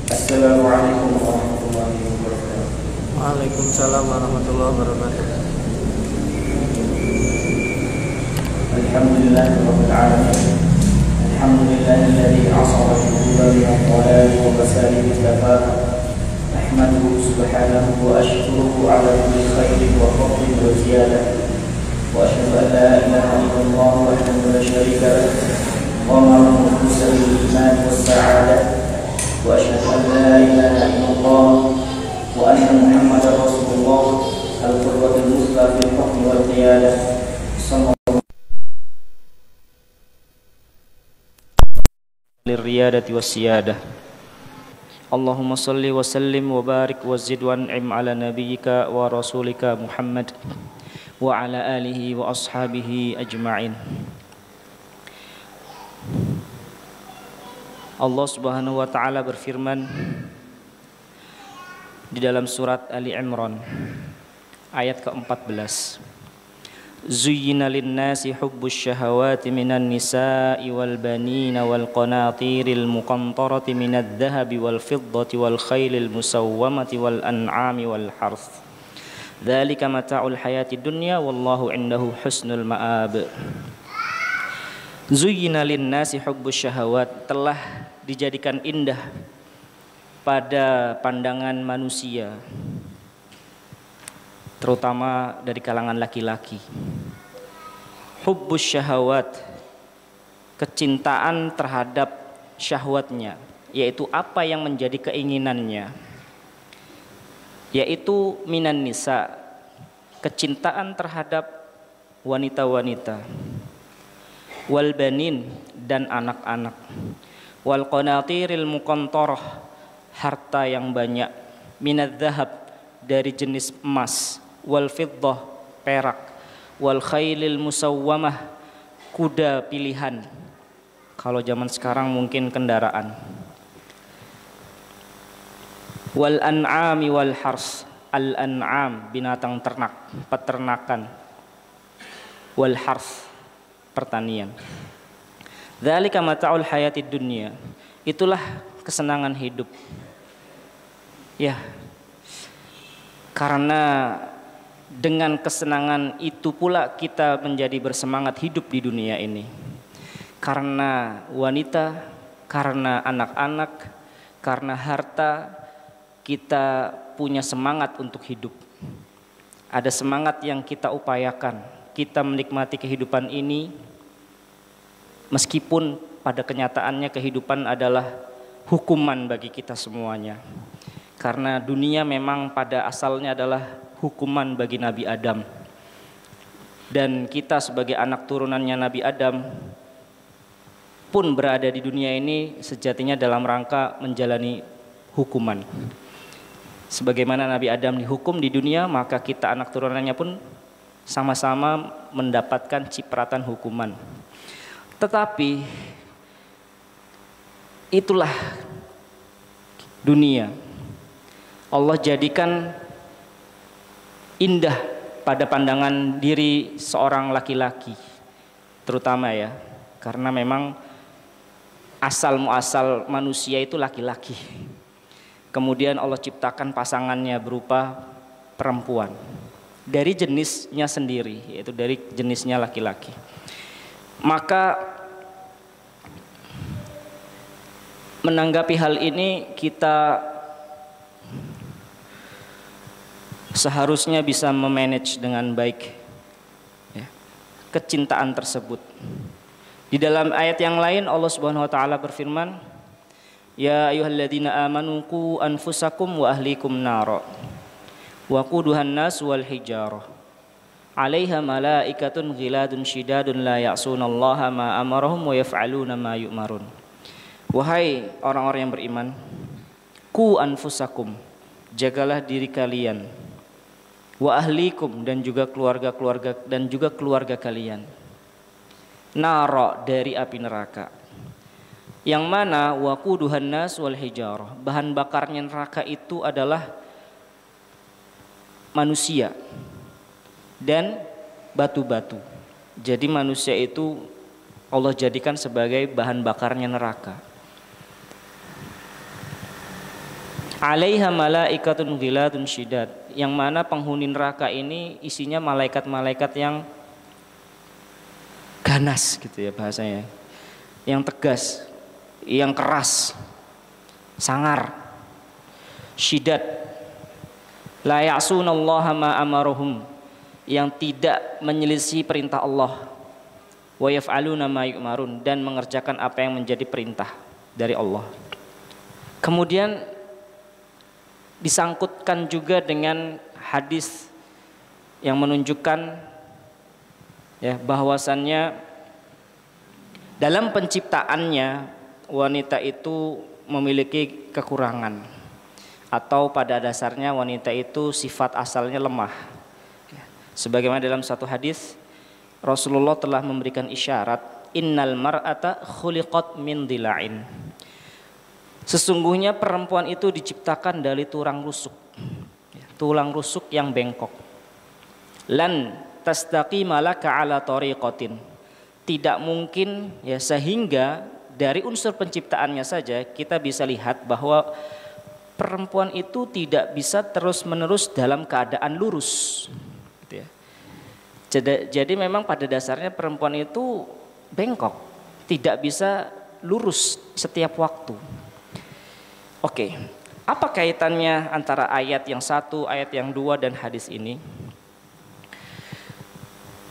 Assalamualaikum warahmatullahi wabarakatuh. Waalaikumsalam warahmatullahi wabarakatuh. Alhamdulillahirabbil alamin. Alhamdulillahilladzi asara al-quluba min ad-dhalali wa basali bil-tafaq. Ahmaduhu subhanahu wa ashkuruhu ala kulli khairin wa fadlin wa ziyadah. Wa asyhadu an la ilaha illallah wahdahu la syarika lah. Qamara mukhlisal iman was sa'adah. Wa asyhadu an la ilaha illallah wa anna Muhammadar Rasulullah al-qudwatul muthla fil hukmi wal qiyadah. Lirriyadati wassiyadah. Allahumma salli wa sallim wa barik wa zid wa an'im ala nabiyyika wa rasulika Muhammad wa ala alihi wa ashabihi ajma'in. Allah Subhanahu wa taala berfirman di dalam surat Ali Imran ayat ke-14. Zuyyina lin-nasi hubbus syahawati minan nisa'i wal banina wal qanatiril muqantarati minadh dhahabi wal fiddati wal khailil musawwamati wal an'ami wal harth. Dzalika mata'ul hayatid dunya wallahu 'indahu husnul ma'ab. Zuyyina lin-nasi hubbus syahawat, telah dijadikan indah pada pandangan manusia, terutama dari kalangan laki-laki. Hubbus syahawat, kecintaan terhadap syahwatnya, yaitu apa yang menjadi keinginannya, yaitu minan nisa, kecintaan terhadap wanita-wanita, wal banin, dan anak-anak, wal qanatiril muqantarah, harta yang banyak, minadz dzahab, dari jenis emas, wal fiddah, perak, wal khailil musawwamah, kuda pilihan, kalau zaman sekarang mungkin kendaraan, wal an'ami wal hars, al an'am, binatang ternak, peternakan, wal hars, pertanian. Dzalika mata'ul hayatid dunya, itulah kesenangan hidup. Ya, karena dengan kesenangan itu pula kita menjadi bersemangat hidup di dunia ini. Karena wanita, karena anak-anak, karena harta, kita punya semangat untuk hidup. Ada semangat yang kita upayakan. Kita menikmati kehidupan ini, meskipun pada kenyataannya kehidupan adalah hukuman bagi kita semuanya. Karena dunia memang pada asalnya adalah hukuman bagi Nabi Adam. Dan kita sebagai anak turunannya Nabi Adam pun berada di dunia ini sejatinya dalam rangka menjalani hukuman. Sebagaimana Nabi Adam dihukum di dunia, maka kita anak turunannya pun sama-sama mendapatkan cipratan hukuman. Tetapi itulah dunia. Allah jadikan indah pada pandangan diri seorang laki-laki, terutama ya, karena memang asal muasal manusia itu laki-laki. Kemudian Allah ciptakan pasangannya berupa perempuan dari jenisnya sendiri, yaitu dari jenisnya laki-laki. Maka menanggapi hal ini, kita seharusnya bisa memanage dengan baik ya, kecintaan tersebut. Di dalam ayat yang lain Allah Subhanahu wa taala berfirman, ya ayyuhalladzina amanu qu anfusakum wa ahlikum nara wa quduhan nas wal hijarah 'alaiha malaikatun ghiladun syidadun la ya'sunallaha ma amarahum wa yaf'aluna ma yu'marun. Wahai orang-orang yang beriman, qu anfusakum, jagalah diri kalian, wa ahlikum, dan juga keluarga kalian, nara, dari api neraka, yang mana waquduhan nas wal hijarah, bahan bakarnya neraka itu adalah manusia dan batu-batu. Jadi manusia itu Allah jadikan sebagai bahan bakarnya neraka. 'alaiha malaikatun ghiladun syidad, yang mana penghuni neraka ini isinya malaikat-malaikat yang ganas gitu ya bahasanya, yang tegas, yang keras, sangar, syidad, la ya'sunallaha ma amaruhum, yang tidak menyelisih perintah Allah, wa yaf'aluna ma yu'marun, dan mengerjakan apa yang menjadi perintah dari Allah. Kemudian disangkutkan juga dengan hadis yang menunjukkan ya bahwasannya dalam penciptaannya wanita itu memiliki kekurangan, atau pada dasarnya wanita itu sifat asalnya lemah. Sebagaimana dalam satu hadis Rasulullah telah memberikan isyarat, innal mar'ata khuliqat min dila'in, sesungguhnya perempuan itu diciptakan dari tulang rusuk yang bengkok. Lan tastaqima laka ala tariqatin, tidak mungkin ya, sehingga dari unsur penciptaannya saja kita bisa lihat bahwa perempuan itu tidak bisa terus-menerus dalam keadaan lurus gitu ya. Jadi memang pada dasarnya perempuan itu bengkok, tidak bisa lurus setiap waktu. Oke, apa kaitannya antara ayat yang satu, ayat yang dua, dan hadis ini?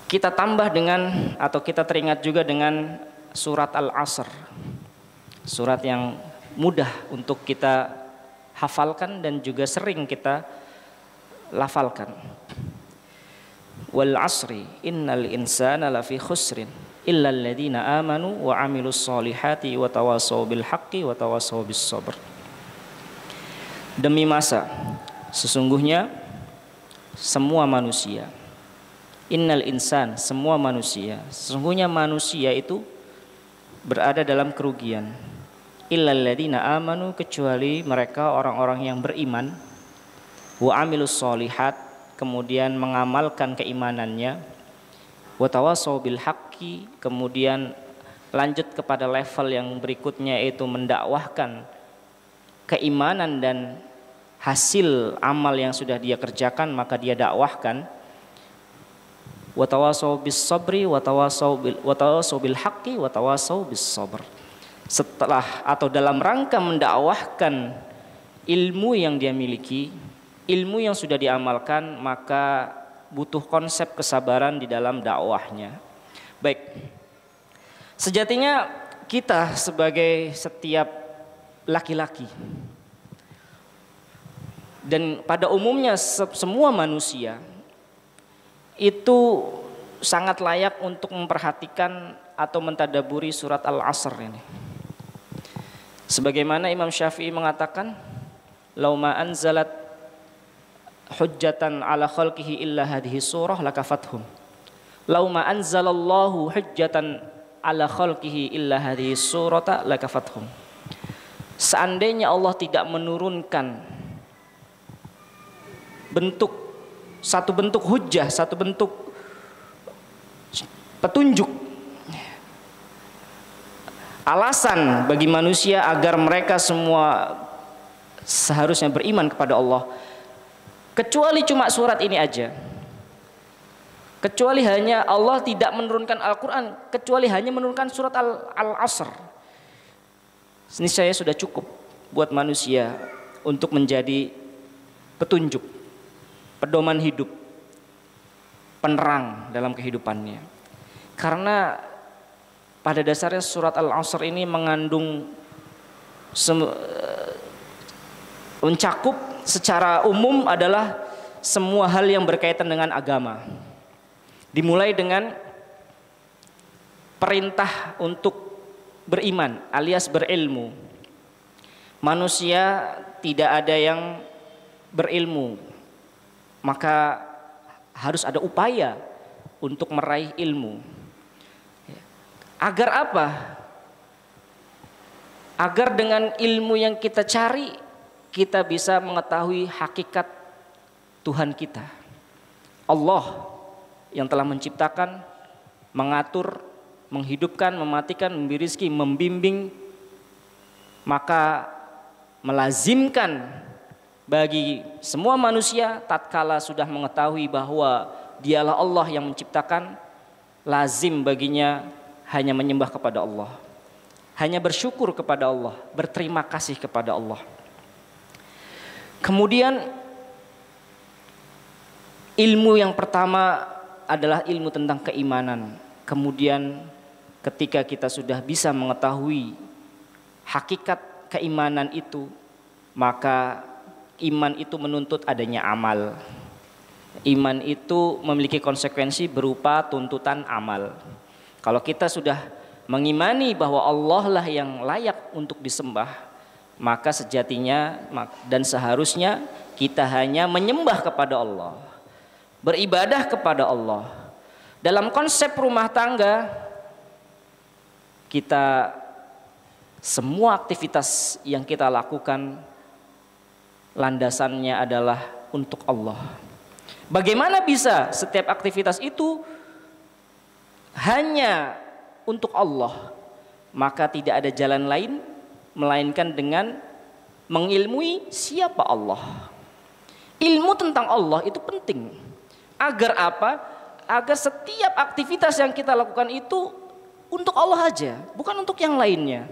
Kita tambah dengan, atau kita teringat juga dengan surat Al-Asr, surat yang mudah untuk kita hafalkan dan juga sering kita lafalkan. Wal asri innal insana lafi khusrin illa alladhina amanu wa amilus solihati wa tawasaw bil haqqi wa tawasaw bis sabr. Demi masa, sesungguhnya semua manusia, innal insan, semua manusia, sesungguhnya manusia itu berada dalam kerugian. Illal ladzina amanu, kecuali mereka orang-orang yang beriman, wa amilus solihat, kemudian mengamalkan keimanannya, wa tawasaw bil haqqi, kemudian lanjut kepada level yang berikutnya, yaitu mendakwahkan keimanan dan hasil amal yang sudah dia kerjakan maka dia dakwahkan. Wa tawasaw bis sabri wa tawasaw bil haqqi wa tawasaw bis sabr. Setelah atau dalam rangka mendakwahkan ilmu yang dia miliki, ilmu yang sudah diamalkan, maka butuh konsep kesabaran di dalam dakwahnya. Baik, sejatinya kita sebagai setiap laki-laki dan pada umumnya semua manusia itu sangat layak untuk memperhatikan atau mentadaburi surat Al-Asr ini. Sebagaimana Imam Syafi'i mengatakan, lauma anzalat hujjatan ala khalqihi illa hadhihi surah lakafathum. Lauma anzalallahu hujjatan ala khalqihi illa hadhihi surata lakafathum. Seandainya Allah tidak menurunkan satu bentuk hujjah, satu bentuk petunjuk, alasan bagi manusia agar mereka semua seharusnya beriman kepada Allah, kecuali cuma surat ini aja, kecuali hanya Allah tidak menurunkan Al-Quran, kecuali hanya menurunkan surat Al-Asr, ini saya sudah cukup buat manusia untuk menjadi petunjuk, pedoman hidup, penerang dalam kehidupannya. Karena pada dasarnya surat Al-Asr ini mengandung mencakup secara umum adalah semua hal yang berkaitan dengan agama. Dimulai dengan perintah untuk beriman alias berilmu. Manusia tidak ada yang berilmu, maka harus ada upaya untuk meraih ilmu. Agar apa? Agar dengan ilmu yang kita cari, kita bisa mengetahui hakikat Tuhan kita, Allah yang telah menciptakan, mengatur, menghidupkan, mematikan, memberi rezeki, membimbing. Maka melazimkan bagi semua manusia tatkala sudah mengetahui bahwa dialah Allah yang menciptakan, lazim baginya hanya menyembah kepada Allah, hanya bersyukur kepada Allah, berterima kasih kepada Allah. Kemudian ilmu yang pertama adalah ilmu tentang keimanan. Kemudian ketika kita sudah bisa mengetahui hakikat keimanan itu, maka iman itu menuntut adanya amal. Iman itu memiliki konsekuensi berupa tuntutan amal. Kalau kita sudah mengimani bahwa Allah lah yang layak untuk disembah, maka sejatinya dan seharusnya kita hanya menyembah kepada Allah, beribadah kepada Allah. Dalam konsep rumah tangga, kita semua aktivitas yang kita lakukan landasannya adalah untuk Allah. Bagaimana bisa setiap aktivitas itu hanya untuk Allah? Maka tidak ada jalan lain melainkan dengan mengilmui siapa Allah. Ilmu tentang Allah itu penting. Agar apa? Agar setiap aktivitas yang kita lakukan itu untuk Allah aja, bukan untuk yang lainnya.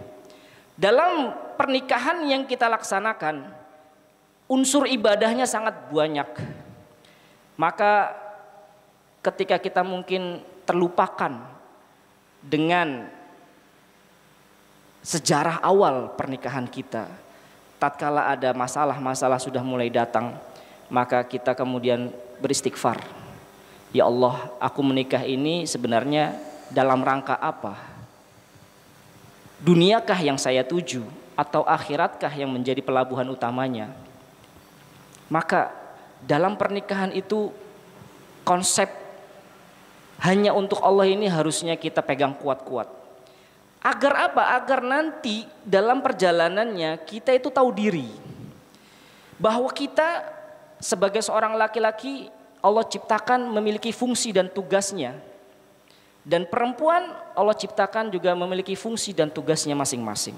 Dalam pernikahan yang kita laksanakan, unsur ibadahnya sangat banyak. Maka ketika kita mungkin terlupakan dengan sejarah awal pernikahan kita, tatkala ada masalah-masalah sudah mulai datang, maka kita kemudian beristighfar. Ya Allah, aku menikah ini sebenarnya dalam rangka apa? Duniakah yang saya tuju atau akhiratkah yang menjadi pelabuhan utamanya? Maka dalam pernikahan itu konsep hanya untuk Allah ini harusnya kita pegang kuat-kuat. Agar apa? Agar nanti dalam perjalanannya kita itu tahu diri. Bahwa kita sebagai seorang laki-laki Allah ciptakan memiliki fungsi dan tugasnya. Dan perempuan Allah ciptakan juga memiliki fungsi dan tugasnya masing-masing.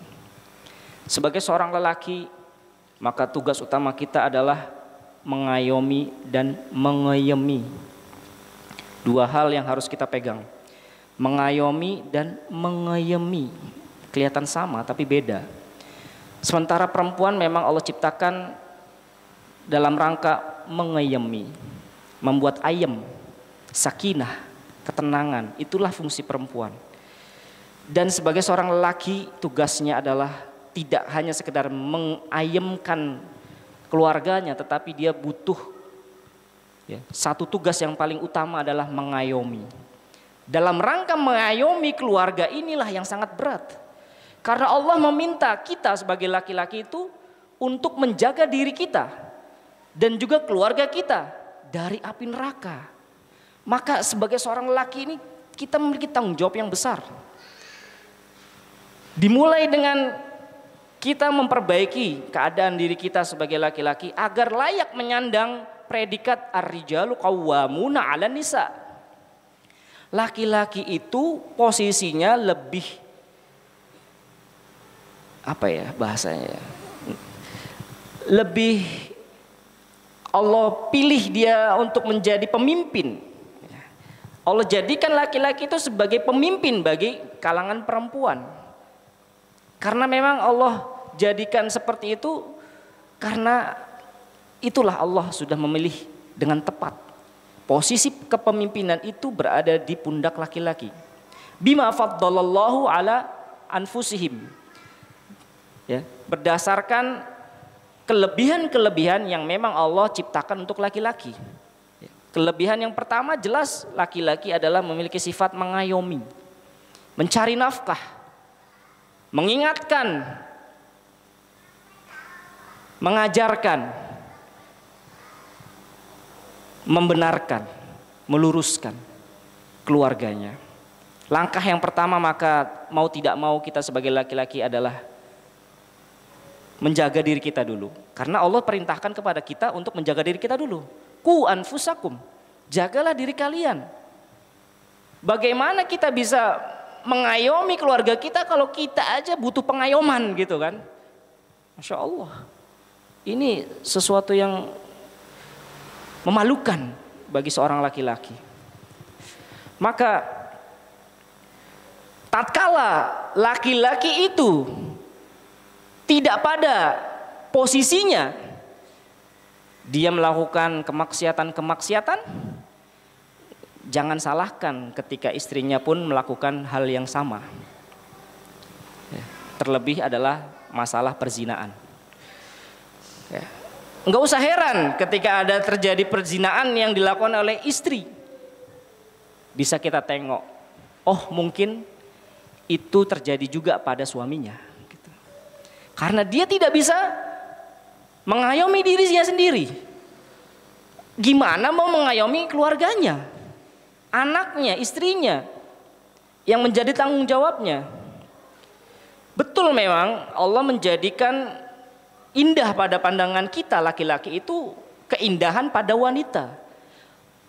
Sebagai seorang lelaki, maka tugas utama kita adalah mengayomi dan mengayemi. Dua hal yang harus kita pegang. Mengayomi dan mengayemi. Kelihatan sama tapi beda. Sementara perempuan memang Allah ciptakan dalam rangka mengayemi. Membuat ayem, sakinah, ketenangan, itulah fungsi perempuan. Dan sebagai seorang lelaki tugasnya adalah tidak hanya sekedar mengayemkan keluarganya, tetapi dia butuh satu tugas yang paling utama adalah mengayomi. Dalam rangka mengayomi keluarga inilah yang sangat berat. Karena Allah meminta kita sebagai laki-laki itu untuk menjaga diri kita dan juga keluarga kita dari api neraka. Maka sebagai seorang lelaki ini kita memiliki tanggung jawab yang besar. Dimulai dengan kita memperbaiki keadaan diri kita sebagai laki-laki agar layak menyandang predikat ar-rijalu qawwamuna 'alan nisa. Laki-laki itu posisinya lebih apa ya bahasanya? Lebih Allah pilih dia untuk menjadi pemimpin. Allah jadikan laki-laki itu sebagai pemimpin bagi kalangan perempuan. Karena memang Allah jadikan seperti itu karena itulah Allah sudah memilih dengan tepat. Posisi kepemimpinan itu berada di pundak laki-laki. Bima faddalallahu ala anfusihim. Ya, berdasarkan kelebihan-kelebihan yang memang Allah ciptakan untuk laki-laki. Kelebihan yang pertama jelas laki-laki adalah memiliki sifat mengayomi, mencari nafkah, mengingatkan, mengajarkan, membenarkan, meluruskan keluarganya. Langkah yang pertama maka mau tidak mau kita sebagai laki-laki adalah menjaga diri kita dulu. Karena Allah perintahkan kepada kita untuk menjaga diri kita dulu. Ku anfusakum, jagalah diri kalian. Bagaimana kita bisa mengayomi keluarga kita kalau kita aja butuh pengayoman gitu kan? Masya Allah. Ini sesuatu yang memalukan bagi seorang laki-laki. Maka tatkala laki-laki itu tidak pada posisinya, dia melakukan kemaksiatan, jangan salahkan ketika istrinya pun melakukan hal yang sama. Terlebih adalah masalah perzinaan. Enggak usah heran ketika ada terjadi perzinaan yang dilakukan oleh istri. Bisa kita tengok, oh mungkin itu terjadi juga pada suaminya. Gitu. Karena dia tidak bisa mengayomi dirinya sendiri. Gimana mau mengayomi keluarganya, anaknya, istrinya yang menjadi tanggung jawabnya. Betul memang Allah menjadikan indah pada pandangan kita laki-laki itu keindahan pada wanita.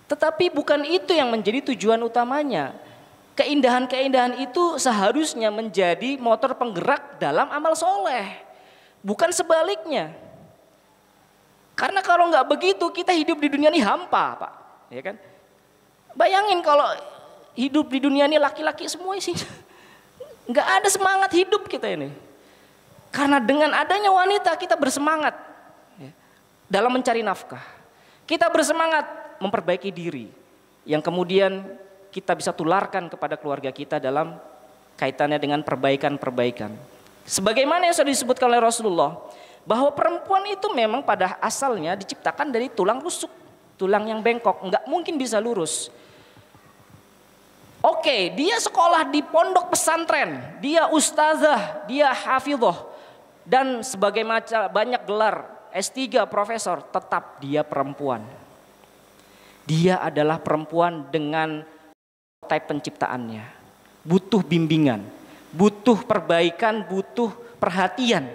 Tetapi bukan itu yang menjadi tujuan utamanya. Keindahan-keindahan itu seharusnya menjadi motor penggerak dalam amal soleh. Bukan sebaliknya. Karena kalau nggak begitu kita hidup di dunia ini hampa, Pak. Ya kan? Bayangin kalau hidup di dunia ini laki-laki semua sih. Nggak ada semangat hidup kita ini. Karena dengan adanya wanita kita bersemangat dalam mencari nafkah. Kita bersemangat memperbaiki diri. Yang kemudian kita bisa tularkan kepada keluarga kita dalam kaitannya dengan perbaikan-perbaikan. Sebagaimana yang sudah disebutkan oleh Rasulullah. Bahwa perempuan itu memang pada asalnya diciptakan dari tulang rusuk. Tulang yang bengkok. Nggak mungkin bisa lurus. Oke, dia sekolah di pondok pesantren. Dia ustazah, dia hafidhah. Dan sebagai macam banyak gelar S3 profesor, tetap dia perempuan. Dia adalah perempuan dengan type penciptaannya. Butuh bimbingan, butuh perbaikan, butuh perhatian.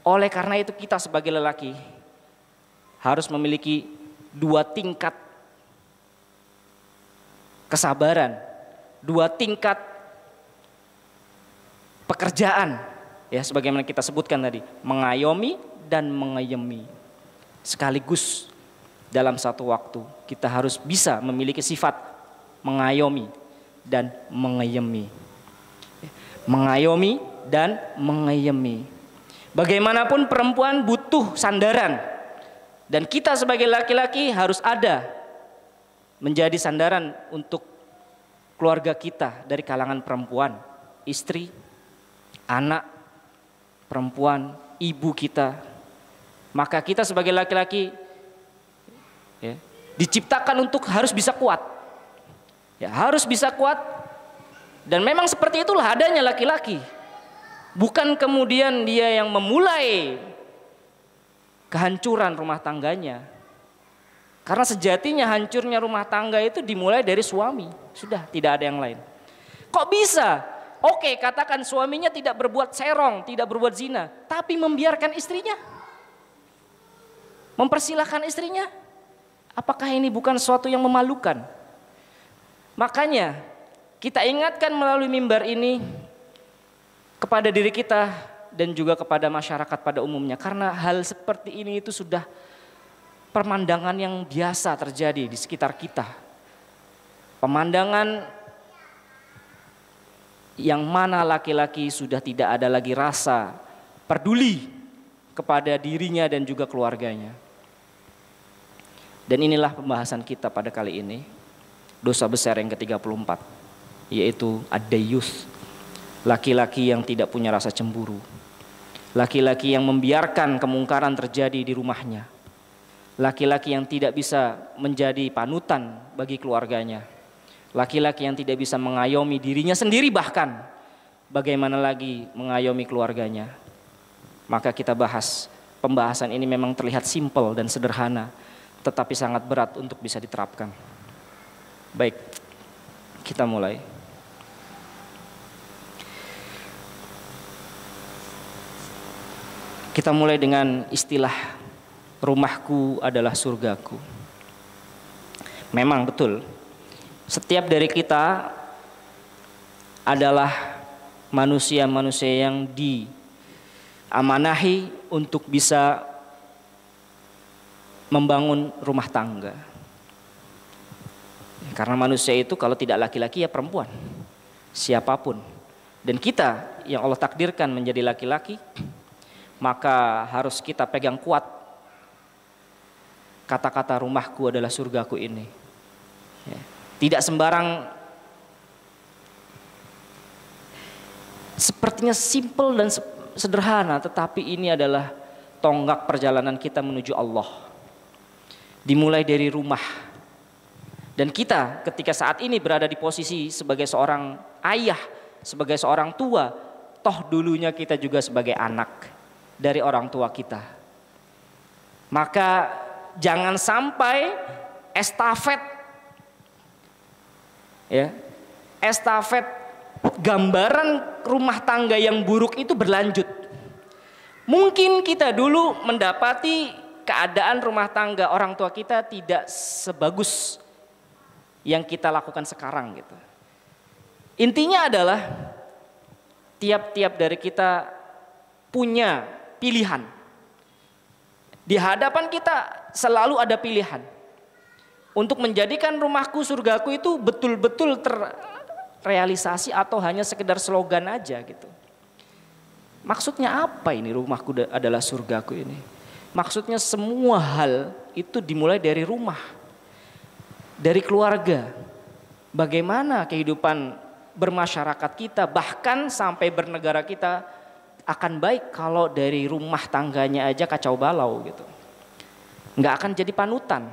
Oleh karena itu kita sebagai lelaki harus memiliki 2 tingkat kesabaran, 2 tingkat pekerjaan. Ya, sebagaimana kita sebutkan tadi, mengayomi dan mengayemi. Sekaligus dalam satu waktu kita harus bisa memiliki sifat mengayomi dan mengayemi. Mengayomi dan mengayemi. Bagaimanapun perempuan butuh sandaran. Dan kita sebagai laki-laki harus ada menjadi sandaran untuk keluarga kita dari kalangan perempuan, istri, anak, perempuan, ibu kita. Maka kita sebagai laki-laki diciptakan untuk harus bisa kuat. Ya, harus bisa kuat. Dan memang seperti itulah adanya laki-laki. Bukan kemudian dia yang memulai kehancuran rumah tangganya. Karena sejatinya hancurnya rumah tangga itu dimulai dari suami. Sudah, tidak ada yang lain. Kok bisa? Oke, katakan suaminya tidak berbuat serong, tidak berbuat zina, tapi membiarkan istrinya, mempersilahkan istrinya. Apakah ini bukan sesuatu yang memalukan? Makanya kita ingatkan melalui mimbar ini kepada diri kita dan juga kepada masyarakat pada umumnya. Karena hal seperti ini itu sudah pemandangan yang biasa terjadi di sekitar kita. Pemandangan yang mana laki-laki sudah tidak ada lagi rasa peduli kepada dirinya dan juga keluarganya. Dan inilah pembahasan kita pada kali ini, dosa besar yang ke-34, yaitu ad-dayyus, laki-laki yang tidak punya rasa cemburu, laki-laki yang membiarkan kemungkaran terjadi di rumahnya, laki-laki yang tidak bisa menjadi panutan bagi keluarganya, laki-laki yang tidak bisa mengayomi dirinya sendiri, bahkan bagaimana lagi mengayomi keluarganya. Maka kita bahas, pembahasan ini memang terlihat simpel dan sederhana, tetapi sangat berat untuk bisa diterapkan. Baik, kita mulai. Kita mulai dengan istilah rumahku adalah surgaku. Memang betul, setiap dari kita adalah manusia-manusia yang diamanahi untuk bisa membangun rumah tangga. Karena manusia itu kalau tidak laki-laki ya perempuan, siapapun. Dan kita yang Allah takdirkan menjadi laki-laki, maka harus kita pegang kuat kata-kata rumahku adalah surgaku ini. Ya. Tidak sembarang, sepertinya simple dan sederhana, tetapi ini adalah tonggak perjalanan kita menuju Allah. Dimulai dari rumah. Dan kita ketika saat ini berada di posisi sebagai seorang ayah, sebagai seorang tua, toh dulunya kita juga sebagai anak dari orang tua kita. Maka jangan sampai estafet, ya, estafet gambaran rumah tangga yang buruk itu berlanjut. Mungkin kita dulu mendapati keadaan rumah tangga orang tua kita tidak sebagus yang kita lakukan sekarang gitu. Intinya adalah tiap-tiap dari kita punya pilihan. Di hadapan kita selalu ada pilihan untuk menjadikan rumahku surgaku itu betul-betul terrealisasi atau hanya sekedar slogan aja gitu. Maksudnya apa ini rumahku adalah surgaku ini? Maksudnya semua hal itu dimulai dari rumah. Dari keluarga, bagaimana kehidupan bermasyarakat kita, bahkan sampai bernegara kita akan baik kalau dari rumah tangganya aja kacau balau gitu. Nggak akan jadi panutan,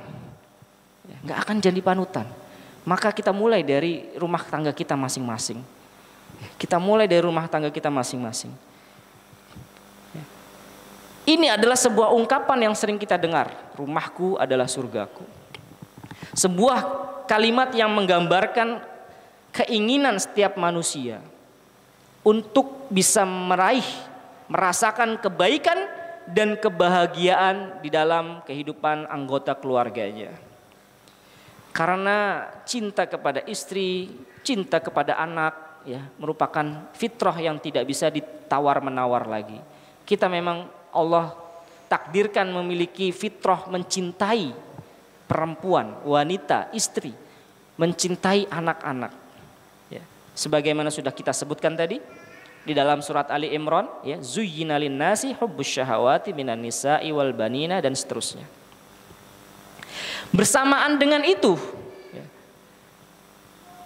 nggak akan jadi panutan. Maka kita mulai dari rumah tangga kita masing-masing. Kita mulai dari rumah tangga kita masing-masing. Ini adalah sebuah ungkapan yang sering kita dengar, rumahku adalah surgaku. Sebuah kalimat yang menggambarkan keinginan setiap manusia untuk bisa merasakan kebaikan dan kebahagiaan di dalam kehidupan anggota keluarganya. Karena cinta kepada istri, cinta kepada anak, ya, merupakan fitrah yang tidak bisa ditawar-menawar lagi. Kita memang Allah takdirkan memiliki fitrah mencintai perempuan, wanita, istri, mencintai anak-anak. Ya. Sebagaimana sudah kita sebutkan tadi di dalam surat Ali Imran, ya, zuyyina lin-nasi hubbus syahawati minan nisa'i wal banina dan seterusnya. Bersamaan dengan itu, ya,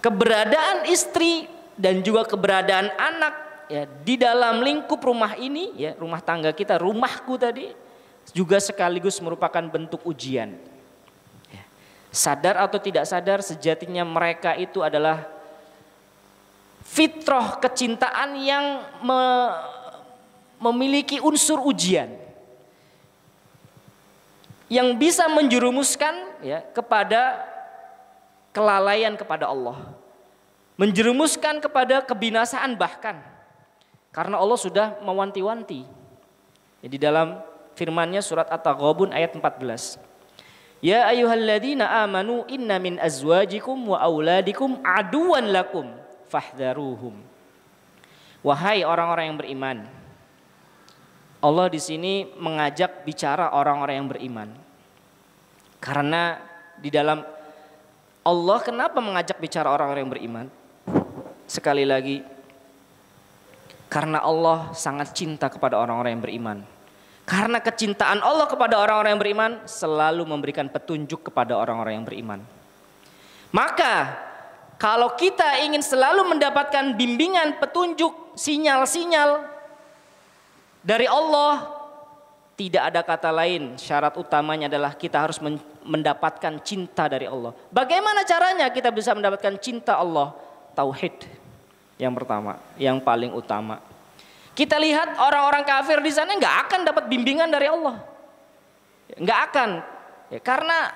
keberadaan istri dan juga keberadaan anak, ya, di dalam lingkup rumah ini, ya, rumah tangga kita, rumahku tadi, juga sekaligus merupakan bentuk ujian. Sadar atau tidak sadar, sejatinya mereka itu adalah fitrah kecintaan yang memiliki unsur ujian yang bisa menjerumuskan, ya, kepada kelalaian kepada Allah, menjerumuskan kepada kebinasaan bahkan, karena Allah sudah mewanti-wanti. Di dalam firman-Nya surat At-Taghabun ayat 14. Ya ayyuhalladzina amanu inna min azwajikum wa auladikum aduwan lakum fahdharuhum. Wahai orang-orang yang beriman. Allah di sini mengajak bicara orang-orang yang beriman. Karena di dalam Allah kenapa mengajak bicara orang-orang yang beriman? Sekali lagi, karena Allah sangat cinta kepada orang-orang yang beriman. Karena kecintaan Allah kepada orang-orang yang beriman selalu memberikan petunjuk kepada orang-orang yang beriman. Maka kalau kita ingin selalu mendapatkan bimbingan, petunjuk, sinyal-sinyal dari Allah, tidak ada kata lain, syarat utamanya adalah kita harus mendapatkan cinta dari Allah. Bagaimana caranya kita bisa mendapatkan cinta Allah? Tauhid yang pertama, yang paling utama. Kita lihat orang-orang kafir di sana nggak akan dapat bimbingan dari Allah, nggak akan, ya, karena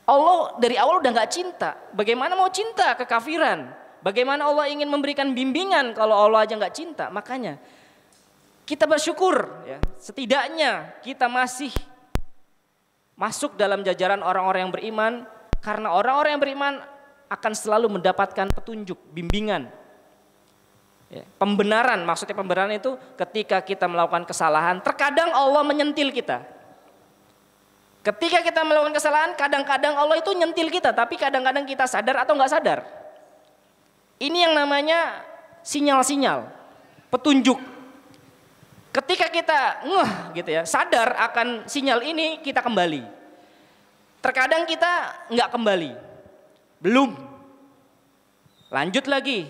Allah dari awal udah nggak cinta. Bagaimana mau cinta kekafiran? Bagaimana Allah ingin memberikan bimbingan kalau Allah aja nggak cinta? Makanya kita bersyukur, ya, setidaknya kita masih masuk dalam jajaran orang-orang yang beriman, karena orang-orang yang beriman akan selalu mendapatkan petunjuk, bimbingan. Ya, pembenaran, maksudnya pembenaran itu ketika kita melakukan kesalahan, terkadang Allah menyentil kita. Ketika kita melakukan kesalahan, kadang-kadang Allah itu nyentil kita, tapi kadang-kadang kita sadar atau nggak sadar. Ini yang namanya sinyal-sinyal, petunjuk. Ketika kita gitu ya, sadar akan sinyal ini, kita kembali. Terkadang kita nggak kembali, belum. Lanjut lagi,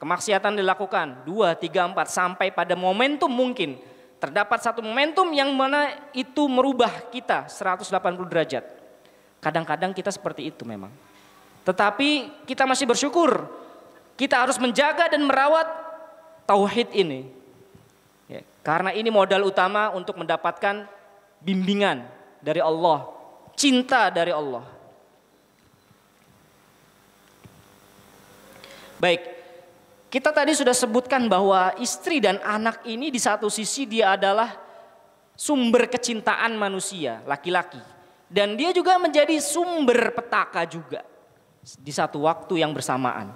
kemaksiatan dilakukan 2, 3, 4 sampai pada momentum mungkin. Terdapat satu momentum yang mana itu merubah kita 180 derajat. Kadang-kadang kita seperti itu memang. Tetapi kita masih bersyukur. Kita harus menjaga dan merawat tauhid ini. Ya, karena ini modal utama untuk mendapatkan bimbingan dari Allah. Cinta dari Allah. Baik. Kita tadi sudah sebutkan bahwa istri dan anak ini di satu sisi dia adalah sumber kecintaan manusia, laki-laki. Dan dia juga menjadi sumber petaka juga di satu waktu yang bersamaan.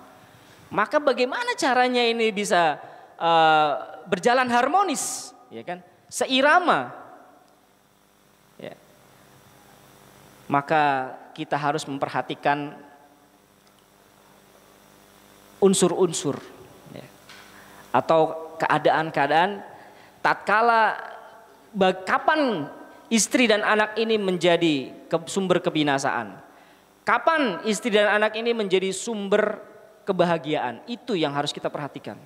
Maka bagaimana caranya ini bisa berjalan harmonis, ya kan? Seirama. Ya. Maka kita harus memperhatikan unsur-unsur atau keadaan-keadaan tatkala kapan istri dan anak ini menjadi sumber kebinasaan. Kapan istri dan anak ini menjadi sumber kebahagiaan. Itu yang harus kita perhatikan.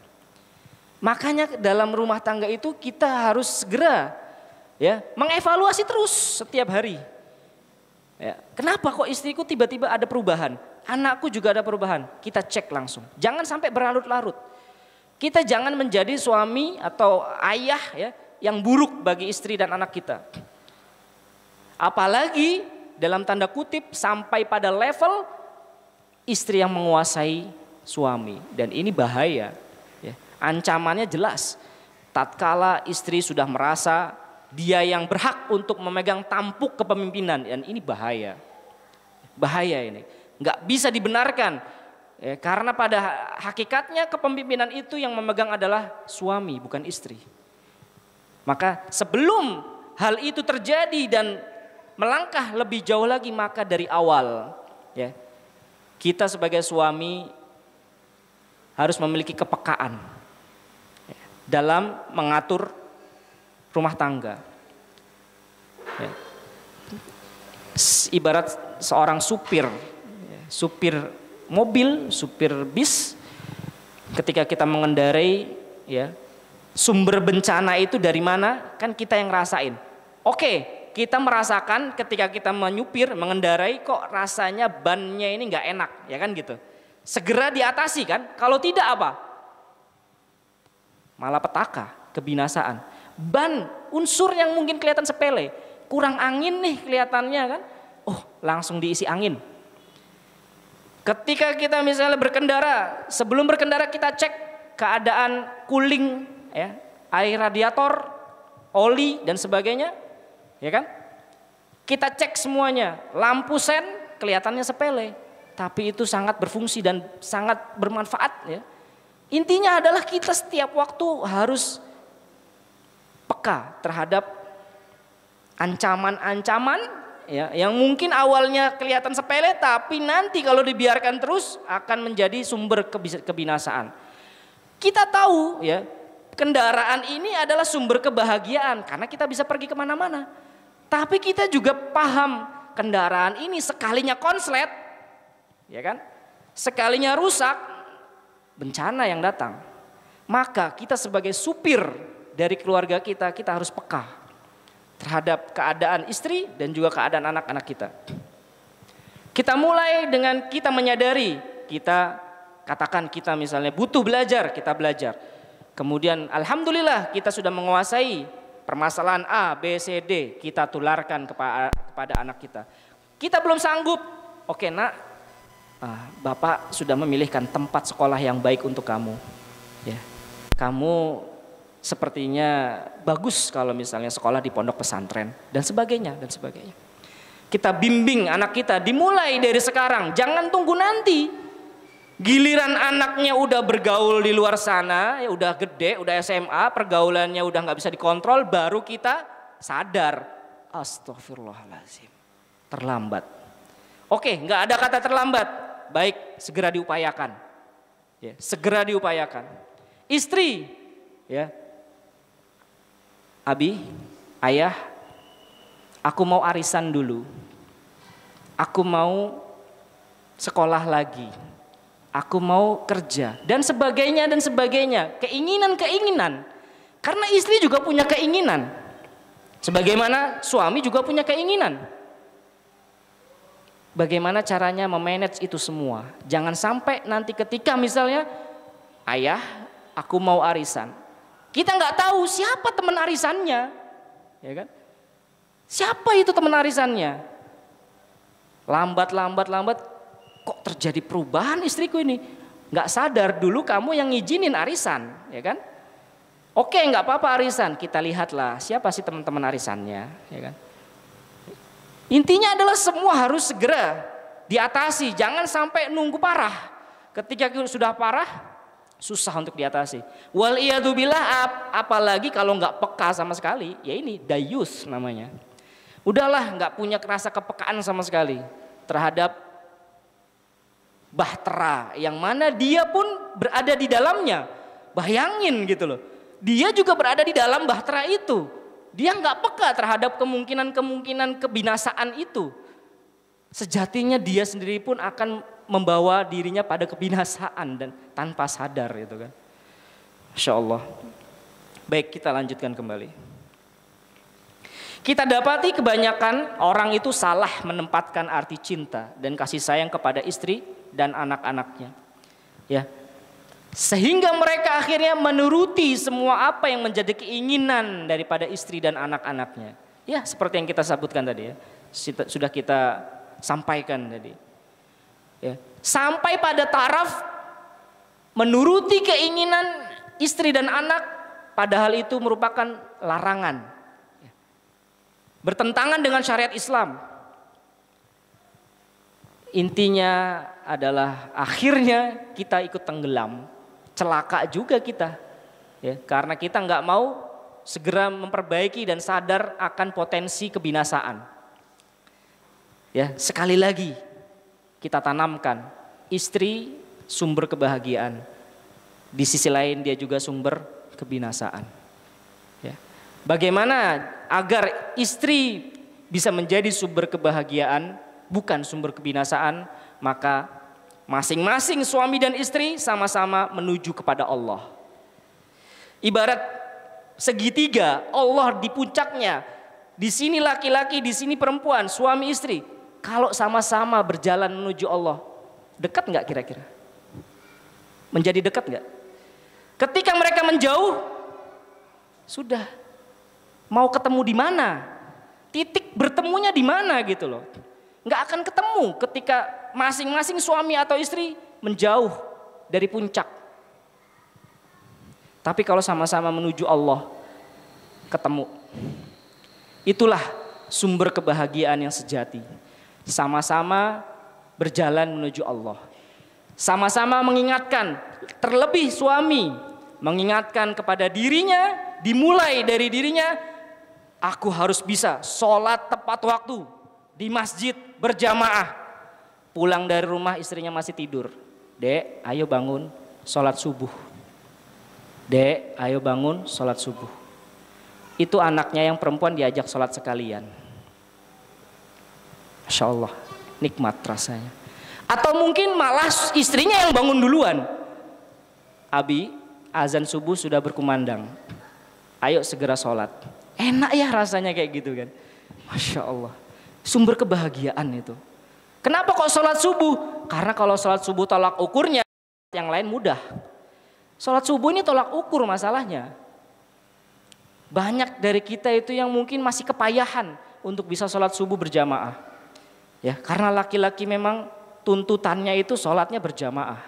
Makanya dalam rumah tangga itu kita harus segera ya mengevaluasi terus setiap hari. Ya, kenapa kok istriku tiba-tiba ada perubahan? Anakku juga ada perubahan. Kita cek langsung. Jangan sampai berlarut-larut. Kita jangan menjadi suami atau ayah ya yang buruk bagi istri dan anak kita. Apalagi dalam tanda kutip sampai pada level istri yang menguasai suami, dan ini bahaya. Ya. Ancamannya jelas. Tatkala istri sudah merasa dia yang berhak untuk memegang tampuk kepemimpinan, dan ini bahaya. Bahaya ini, nggak bisa dibenarkan. Ya, karena pada hakikatnya kepemimpinan itu yang memegang adalah suami, bukan istri. Maka sebelum hal itu terjadi dan melangkah lebih jauh lagi, maka dari awal ya, kita sebagai suami harus memiliki kepekaan ya, dalam mengatur rumah tangga. Ya. Ibarat seorang supir, ya, supir mobil, supir bis, ketika kita mengendarai ya, sumber bencana itu dari mana? Kan kita yang ngerasain. Oke, kita merasakan ketika kita menyupir, mengendarai kok rasanya bannya ini nggak enak, ya kan gitu. Segera diatasi kan? Kalau tidak apa? Malah petaka, kebinasaan. Ban, unsur yang mungkin kelihatan sepele, kurang angin nih kelihatannya kan? Oh, langsung diisi angin. Ketika kita misalnya berkendara, sebelum berkendara kita cek keadaan cooling, ya, air radiator, oli dan sebagainya, ya kan? Kita cek semuanya. Lampu sen kelihatannya sepele, tapi itu sangat berfungsi dan sangat bermanfaat. Ya. Intinya adalah kita setiap waktu harus peka terhadap ancaman-ancaman. Ya, yang mungkin awalnya kelihatan sepele, tapi nanti kalau dibiarkan terus akan menjadi sumber kebinasaan. Kita tahu ya, kendaraan ini adalah sumber kebahagiaan karena kita bisa pergi kemana-mana. Tapi kita juga paham kendaraan ini sekalinya konslet, ya kan? Sekalinya rusak, bencana yang datang. Maka kita sebagai supir dari keluarga kita harus peka terhadap keadaan istri dan juga keadaan anak-anak kita. Kita mulai dengan kita menyadari, kita katakan kita misalnya butuh belajar, kita belajar. Kemudian alhamdulillah kita sudah menguasai permasalahan A, B, C, D, kita tularkan kepada anak kita. Kita belum sanggup, oke nak, Bapak sudah memilihkan tempat sekolah yang baik untuk kamu. Ya, kamu sepertinya bagus kalau misalnya sekolah di pondok pesantren dan sebagainya dan sebagainya. Kita bimbing anak kita dimulai dari sekarang, jangan tunggu nanti. Giliran anaknya udah bergaul di luar sana, ya udah gede, udah SMA, pergaulannya udah nggak bisa dikontrol, baru kita sadar, astagfirullahaladzim. terlambat. Oke, nggak ada kata terlambat. Baik, segera diupayakan. Ya, segera diupayakan. Istri, ya, Abi, ayah, aku mau arisan dulu. Aku mau sekolah lagi. Aku mau kerja dan sebagainya dan sebagainya. Keinginan-keinginan. Karena istri juga punya keinginan. Sebagaimana suami juga punya keinginan. Bagaimana caranya memanage itu semua? Jangan sampai nanti ketika misalnya ayah, aku mau arisan. Kita nggak tahu siapa teman arisannya, ya kan? Siapa itu teman arisannya? Lambat, kok terjadi perubahan istriku ini? Nggak sadar dulu kamu yang ngizinin arisan, ya kan? Oke, nggak apa-apa arisan. Kita lihatlah siapa sih teman-teman arisannya, ya kan? Intinya adalah semua harus segera diatasi, jangan sampai nunggu parah. Ketika sudah parah, susah untuk diatasi. Wal iyadzubillah, apalagi kalau nggak peka sama sekali, ya ini dayus namanya. Udahlah, nggak punya rasa kepekaan sama sekali terhadap bahtera yang mana dia pun berada di dalamnya. Bayangin gitu loh, dia juga berada di dalam bahtera itu. Dia nggak peka terhadap kemungkinan kebinasaan itu. Sejatinya dia sendiri pun akan membawa dirinya pada kebinasaan dan tanpa sadar itu kan. Masya Allah. Baik, kita lanjutkan kembali. Kita dapati kebanyakan orang itu salah menempatkan arti cinta dan kasih sayang kepada istri dan anak-anaknya. Ya. Sehingga mereka akhirnya menuruti semua apa yang menjadi keinginan daripada istri dan anak-anaknya. Ya, seperti yang kita sebutkan tadi ya. Sudah kita sampaikan tadi. Ya. Sampai pada taraf menuruti keinginan istri dan anak, padahal itu merupakan larangan. Ya. Bertentangan dengan syariat Islam. Intinya adalah akhirnya kita ikut tenggelam. Celaka juga kita, ya, karena kita nggak mau segera memperbaiki dan sadar akan potensi kebinasaan. Ya, sekali lagi kita tanamkan istri sumber kebahagiaan, di sisi lain dia juga sumber kebinasaan. Ya. Bagaimana agar istri bisa menjadi sumber kebahagiaan bukan sumber kebinasaan? Maka masing-masing suami dan istri sama-sama menuju kepada Allah. Ibarat segitiga, Allah di puncaknya. Di sini laki-laki, di sini perempuan, suami istri. Kalau sama-sama berjalan menuju Allah, dekat nggak kira-kira? Menjadi dekat nggak? Ketika mereka menjauh, sudah mau ketemu di mana? Titik bertemunya di mana gitu loh? Nggak akan ketemu ketika masing-masing suami atau istri menjauh dari puncak. Tapi kalau sama-sama menuju Allah, ketemu. Itulah sumber kebahagiaan yang sejati. Sama-sama berjalan menuju Allah. Sama-sama mengingatkan, terlebih suami mengingatkan kepada dirinya, dimulai dari dirinya, aku harus bisa sholat tepat waktu di masjid berjamaah. Pulang dari rumah istrinya masih tidur. Dek, ayo bangun sholat subuh. Dek, ayo bangun sholat subuh. Itu anaknya yang perempuan diajak sholat sekalian. Masya Allah, nikmat rasanya. Atau mungkin malah istrinya yang bangun duluan. Abi, azan subuh sudah berkumandang. Ayo segera sholat. Enak ya rasanya kayak gitu kan. Masya Allah, sumber kebahagiaan itu. Kenapa kok sholat subuh? Karena kalau sholat subuh tolak ukurnya, yang lain mudah. Sholat subuh ini tolak ukur masalahnya. Banyak dari kita itu yang mungkin masih kepayahan untuk bisa sholat subuh berjamaah. Ya, karena laki-laki memang tuntutannya itu sholatnya berjamaah.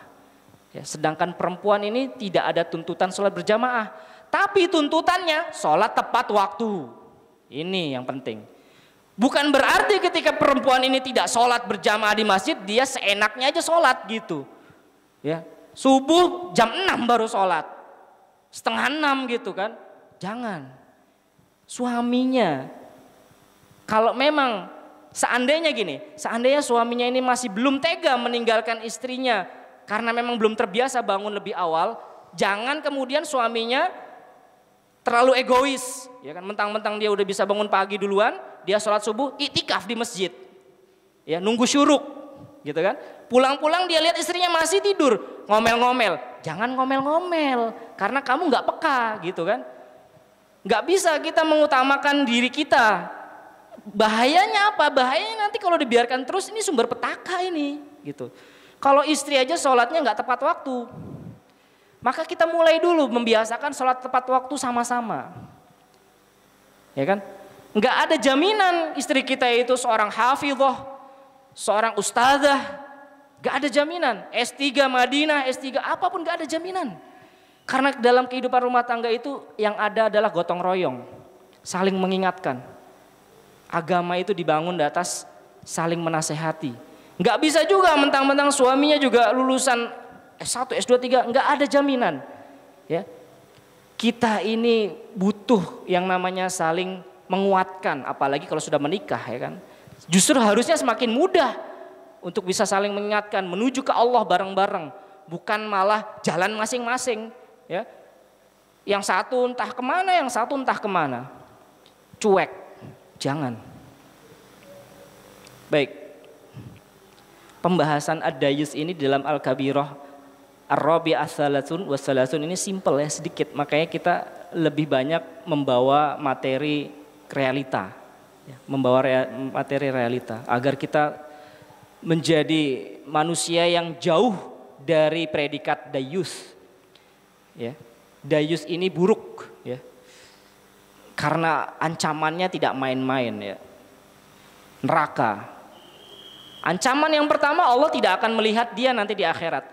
Ya, sedangkan perempuan ini tidak ada tuntutan sholat berjamaah. Tapi tuntutannya sholat tepat waktu. Ini yang penting. Bukan berarti ketika perempuan ini tidak sholat berjamaah di masjid, dia seenaknya aja sholat gitu. Ya, subuh jam 6 baru sholat, setengah 6 gitu kan. Jangan. Suaminya, kalau memang Seandainya gini, seandainya suaminya ini masih belum tega meninggalkan istrinya karena memang belum terbiasa bangun lebih awal, jangan kemudian suaminya terlalu egois, ya kan? Mentang-mentang dia udah bisa bangun pagi duluan, dia sholat subuh, iktikaf di masjid, ya nunggu syuruk, gitu kan? Pulang-pulang dia lihat istrinya masih tidur, ngomel-ngomel, jangan ngomel-ngomel, karena kamu nggak peka, gitu kan? Nggak bisa kita mengutamakan diri kita. Bahayanya apa? Bahayanya nanti kalau dibiarkan terus ini sumber petaka ini, gitu. Kalau istri aja sholatnya nggak tepat waktu, maka kita mulai dulu membiasakan sholat tepat waktu sama-sama, ya kan? Nggak ada jaminan istri kita itu seorang hafidhah, seorang ustadzah, nggak ada jaminan. S3 Madinah, S3 apapun nggak ada jaminan. Karena dalam kehidupan rumah tangga itu yang ada adalah gotong royong, saling mengingatkan. Agama itu dibangun di atas saling menasehati. Nggak bisa juga mentang-mentang suaminya juga lulusan S1, S2, 3, nggak ada jaminan. Ya, kita ini butuh yang namanya saling menguatkan, apalagi kalau sudah menikah, ya kan. Justru harusnya semakin mudah untuk bisa saling mengingatkan, menuju ke Allah bareng-bareng, bukan malah jalan masing-masing. Ya, yang satu entah kemana, yang satu entah kemana, cuek. Jangan. Baik. Pembahasan ad-dayus ini dalam Al-Kabirah Ar-Rabi'ah Salatsun Wasalatsun ini simple ya, sedikit. Makanya kita lebih banyak membawa materi realita, ya, membawa materi realita agar kita menjadi manusia yang jauh dari predikat dayus. Ya, dayus ini buruk, ya, karena ancamannya tidak main-main, ya. Neraka. Ancaman yang pertama, Allah tidak akan melihat dia nanti di akhirat.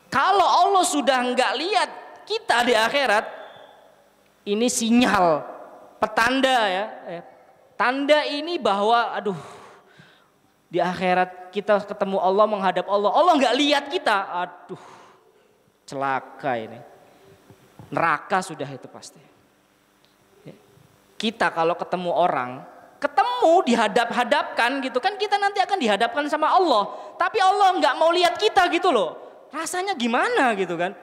Kalau Allah sudah nggak lihat kita di akhirat, ini sinyal, petanda, ya. Tanda ini bahwa aduh, di akhirat kita ketemu Allah, menghadap Allah, Allah nggak lihat kita, aduh, celaka ini. Neraka sudah itu pasti. Kita kalau ketemu orang, ketemu dihadap-hadapkan gitu kan, kita nanti akan dihadapkan sama Allah. Tapi Allah nggak mau lihat kita gitu loh. Rasanya gimana gitu kan?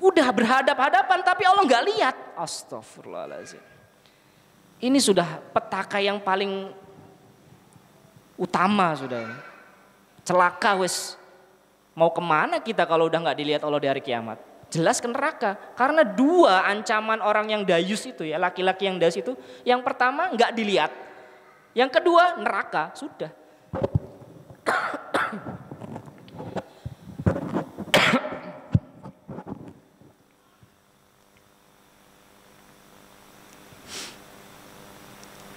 Udah berhadap-hadapan tapi Allah nggak lihat. Astagfirullahaladzim. Ini sudah petaka yang paling utama sudah ini. Celaka wes. Mau kemana kita kalau udah nggak dilihat Allah di hari kiamat? Jelas ke neraka. Karena dua ancaman orang yang dayus itu ya, laki-laki yang dayus itu, yang pertama nggak dilihat, yang kedua neraka, sudah.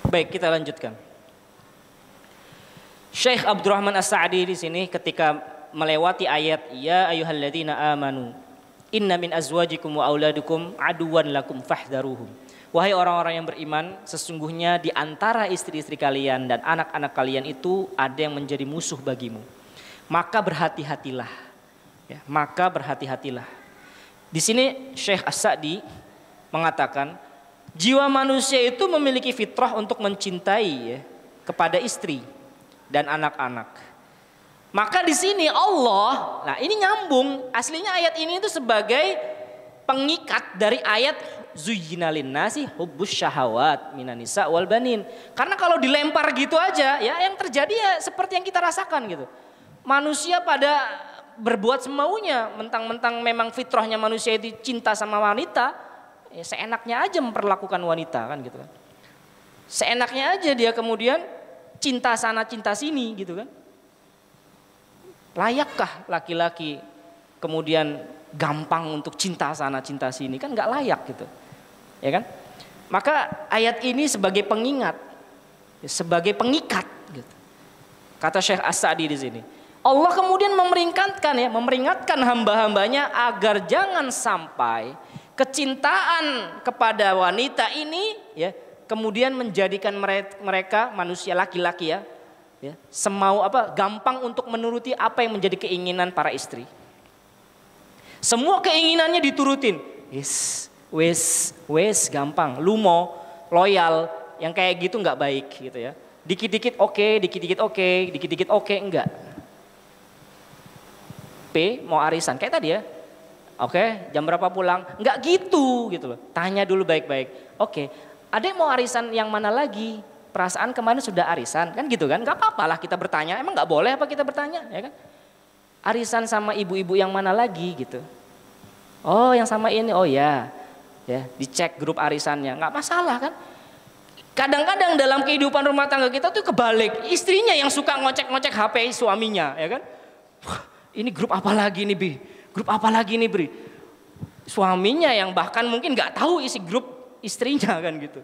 Baik, kita lanjutkan. Syekh Abdurrahman As-Sa'di di sini ketika melewati ayat ya ayyuhalladzina amanu inna min azwajikum wa auladukum aduwan lakum fahdharuhum. Wahai orang-orang yang beriman, sesungguhnya di antara istri-istri kalian dan anak-anak kalian itu ada yang menjadi musuh bagimu. Maka berhati-hatilah. Ya, maka berhati-hatilah. Di sini Syekh As-Sa'di mengatakan jiwa manusia itu memiliki fitrah untuk mencintai, ya, kepada istri dan anak-anak. Maka di sini Allah, nah ini nyambung, aslinya ayat ini itu sebagai pengikat dari ayat zuyyina linnasi hubbus syahawat minan nisa wal banin. Karena kalau dilempar gitu aja, ya yang terjadi ya seperti yang kita rasakan gitu. Manusia pada berbuat semaunya, mentang-mentang memang fitrahnya manusia itu cinta sama wanita, ya seenaknya aja memperlakukan wanita kan gitu kan. Seenaknya aja dia kemudian cinta sana cinta sini gitu kan. Layakkah laki-laki kemudian gampang untuk cinta sana cinta sini? Kan nggak layak gitu, ya kan? Maka ayat ini sebagai pengingat, sebagai pengikat gitu. Kata Syekh As-Sa'di di sini, Allah kemudian memperingatkan hamba-hambanya agar jangan sampai kecintaan kepada wanita ini, ya, kemudian menjadikan mereka manusia laki-laki, ya, semau gampang untuk menuruti apa yang menjadi keinginan para istri. Semua keinginannya diturutin. Wes gampang, lumo, loyal, Yang kayak gitu nggak baik gitu ya. Dikit-dikit oke, dikit-dikit oke, dikit-dikit oke, enggak. P mau arisan kayak tadi ya. Oke, jam berapa pulang? Enggak gitu loh. Tanya dulu baik-baik. Oke, ada yang mau arisan yang mana lagi? Perasaan kemarin sudah arisan, kan gitu kan? Enggak apa-apa lah kita bertanya. Emang enggak boleh apa kita bertanya, ya kan? Arisan sama ibu-ibu yang mana lagi gitu. Oh, yang sama ini. Oh ya. Ya, dicek grup arisannya. Enggak masalah kan? Kadang-kadang dalam kehidupan rumah tangga kita tuh kebalik. Istrinya yang suka ngocek-ngocek HP suaminya, ya kan? Wah, ini grup apa lagi nih, Bi? Grup apa lagi nih, Bri? Suaminya yang bahkan mungkin nggak tahu isi grup istrinya kan gitu.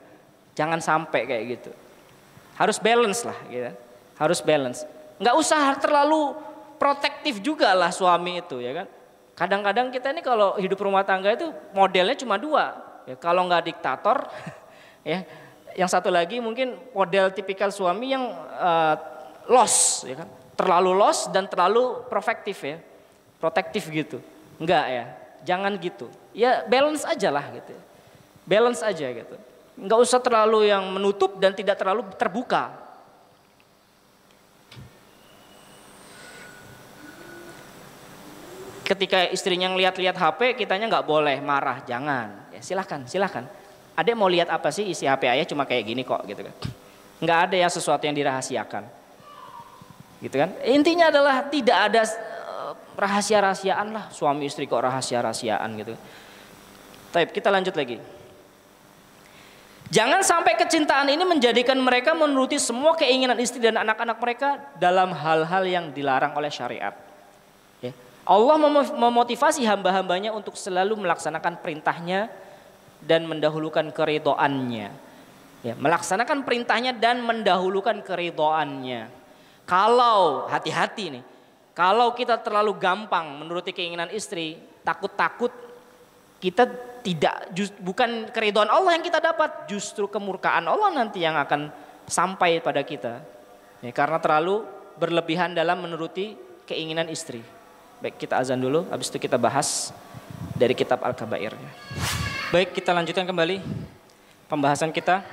Jangan sampai kayak gitu. Harus balance lah, gitu. Harus balance. Nggak usah terlalu protektif juga lah suami itu, ya kan? Kadang-kadang kita ini kalau hidup rumah tangga itu modelnya cuma dua. Ya, kalau nggak diktator, ya. Yang satu lagi mungkin model tipikal suami yang loss, ya kan? Terlalu loss dan terlalu protektif gitu. Enggak ya, jangan gitu. Ya balance aja lah gitu. Balance aja gitu. Enggak usah terlalu yang menutup dan tidak terlalu terbuka. Ketika istrinya ngeliat-liat HP, kitanya nggak boleh marah, jangan. Ya silahkan. Adek mau lihat apa sih isi HP ayah cuma kayak gini kok gitu kan. Nggak ada ya sesuatu yang dirahasiakan. Gitu kan. Intinya adalah tidak ada rahasia-rahasiaan lah, suami istri kok rahasia-rahasiaan gitu. Baik, kita lanjut lagi. Jangan sampai kecintaan ini menjadikan mereka menuruti semua keinginan istri dan anak-anak mereka dalam hal-hal yang dilarang oleh syariat. Ya. Allah memotivasi hamba-hambanya untuk selalu melaksanakan perintahnya dan mendahulukan keridhoannya. Ya, melaksanakan perintahnya dan mendahulukan keridhoannya. Kalau hati-hati nih. Kalau kita terlalu gampang menuruti keinginan istri, takut-takut kita bukan keridhaan Allah yang kita dapat, justru kemurkaan Allah nanti yang akan sampai pada kita. Ya, karena terlalu berlebihan dalam menuruti keinginan istri. Baik, kita azan dulu, habis itu kita bahas dari kitab Al-Kabair. Baik, kita lanjutkan kembali pembahasan kita.